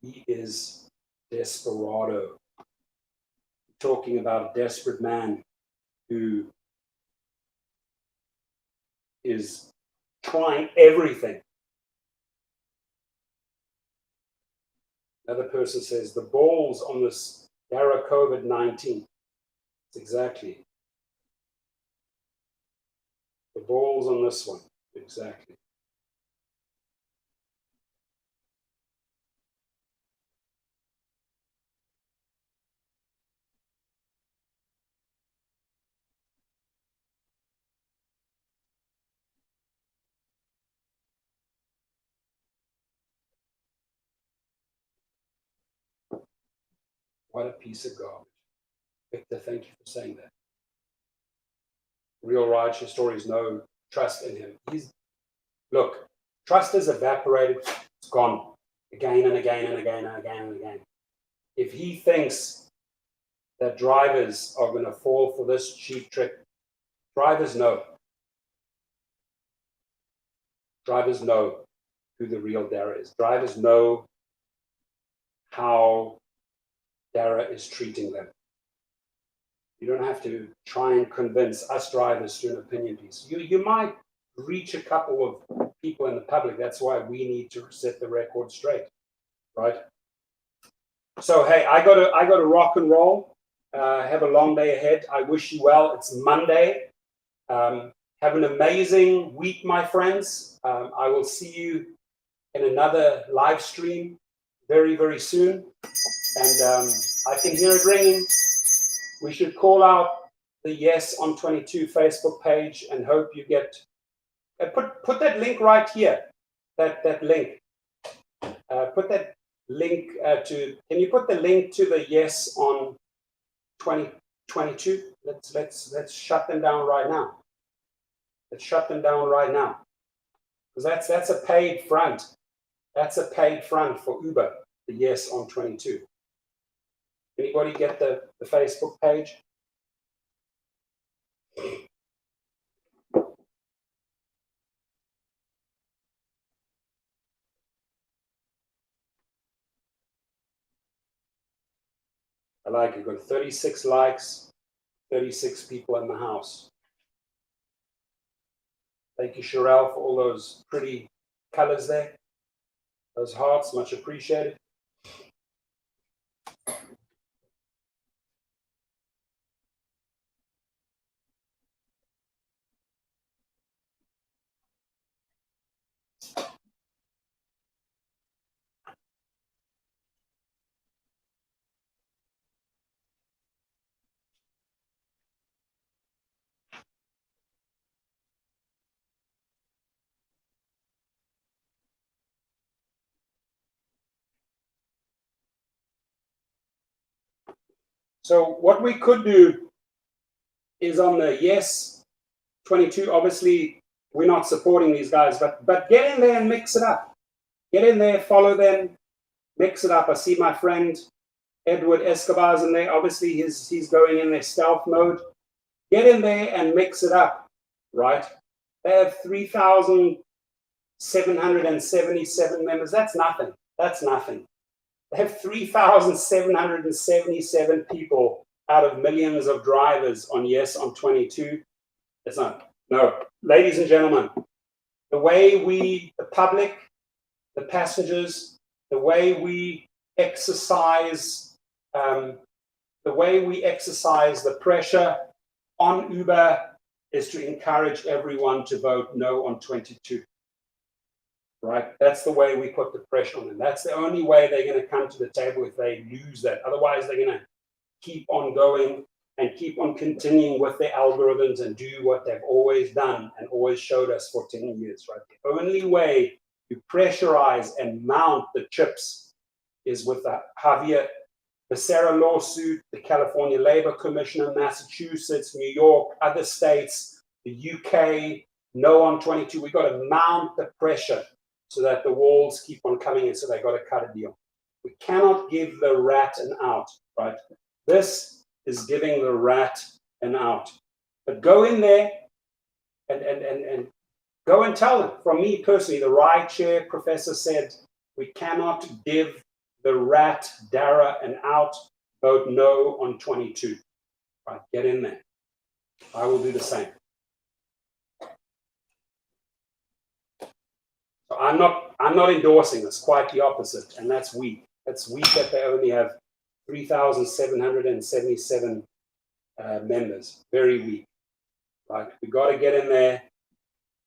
He is desperado. Talking about a desperate man who is trying everything. Another person says the balls on this Dara COVID-19. It's exactly. The balls on this one. Exactly. What a piece of garbage. Victor, thank you for saying that. Real rideshare stories, no trust in him. Look, trust is evaporated, it's gone again and again and again and again and again. If he thinks that drivers are going to fall for this cheap trick, drivers know. Drivers know who the real Dara is. Drivers know how Dara is treating them. You don't have to try and convince us drivers through an opinion piece. You might reach a couple of people in the public. That's why we need to set the record straight, right? So hey, I got to rock and roll. Have a long day ahead. I wish you well. It's Monday. Have an amazing week, my friends. I will see you in another live stream very, very soon. And I can hear it ringing. We should call out the Yes on 22 Facebook page and hope you get. Put that link right here. That link. Put that link to. Can you put the link to the Yes on 2022? Let's shut them down right now. Let's shut them down right now. Because that's a paid front. That's a paid front for Uber, the Yes on 22. Anybody get the Facebook page? I like it. Got 36 likes, 36 people in the house. Thank you, Sherelle, for all those pretty colors there. Those hearts, much appreciated. So what we could do is on the Yes 22, obviously we're not supporting these guys, but get in there and mix it up. Get in there, follow them, mix it up. I see my friend Edward Escobar's in there. Obviously he's going in their stealth mode. Get in there and mix it up, right? They have 3,777 members. That's nothing. That's nothing. They have 3,777 people out of millions of drivers on Yes on 22. It's not. No. Ladies and gentlemen, the way we, the public, the passengers, the way we exercise, the pressure on Uber is to encourage everyone to vote no on 22. Right? That's the way we put the pressure on them. That's the only way they're going to come to the table if they lose that. Otherwise, they're going to keep on going and keep on continuing with their algorithms and do what they've always done and always showed us for 10 years. Right? The only way you pressurize and mount the chips is with the Javier Becerra lawsuit, the California Labor Commissioner, Massachusetts, New York, other states, the UK, no on 22. We've got to mount the pressure so that the walls keep on coming in, so they've got to cut a deal. We cannot give the rat an out, right? This is giving the rat an out. But go in there and go and tell them. From me personally, the rideshare professor said, we cannot give the rat Dara an out. Vote no on 22. Right, get in there. I will do the same. So I'm not endorsing this, quite the opposite, and that's weak. That's weak that they only have 3,777 members. Very weak. Right? We got to get in there.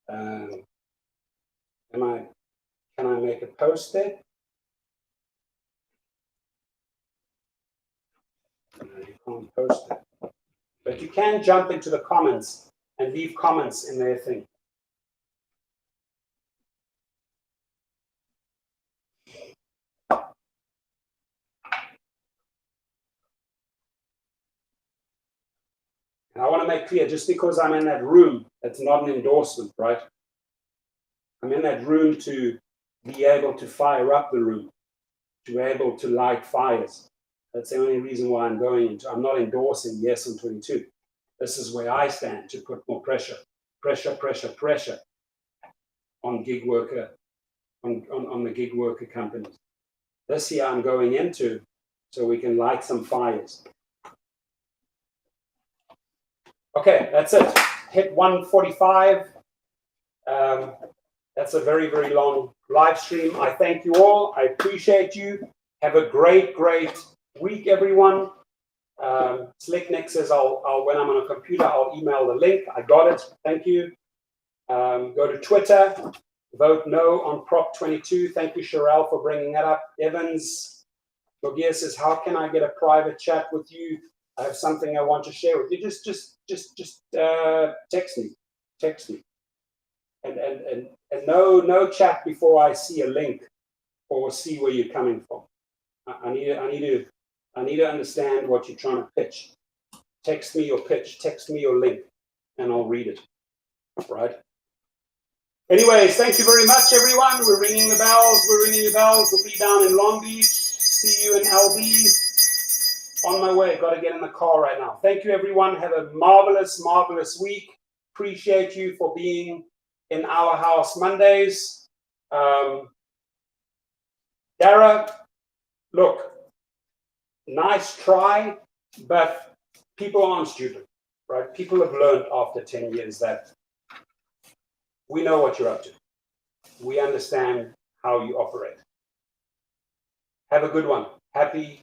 Can I make a post there? No, you can't post it. But you can jump into the comments and leave comments in their thing. And I want to make clear, just because I'm in that room, that's not an endorsement, right? I'm in that room to be able to fire up the room, to be able to light fires. That's the only reason why I'm going into. I'm not endorsing Yes on 22. This is where I stand to put more pressure on gig worker, on the gig worker companies. This year I'm going into so we can light some fires. Okay, that's it. Hit 145. That's a very, very long live stream. I thank you all. I appreciate you. Have a great, great week, everyone. Slicknick says, when I'm on a computer, I'll email the link. I got it. Thank you. Go to Twitter. Vote no on Prop 22. Thank you, Sherelle, for bringing that up. Evans Nogia says, how can I get a private chat with you? I have something I want to share with you. Just text me. Text me. And no chat before I see a link or see where you're coming from. I need to understand what you're trying to pitch. Text me your pitch. Text me your link, and I'll read it. Right. Anyways, thank you very much, everyone. We're ringing the bells. We'll be down in Long Beach. See you in LB. On my way. Got to get in the car right now. Thank you, everyone. Have a marvelous, marvelous week. Appreciate you for being in our house Mondays. Dara, look, nice try, but people aren't stupid, right? People have learned after 10 years that we know what you're up to. We understand how you operate. Have a good one. Happy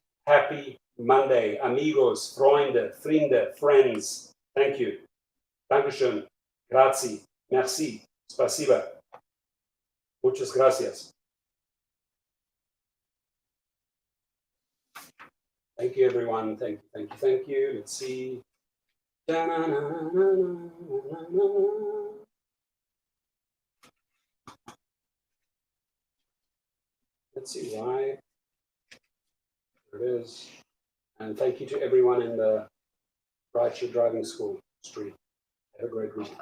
Monday. Amigos, Freunde, Vriende, friends. Thank you. Dankeschön. Grazie. Merci. Spasiba. Muchas gracias. Thank you, everyone. Thank you. Let's see. Let's see why. There it is. And thank you to everyone in the Rideshare Driving School street. Have a great week.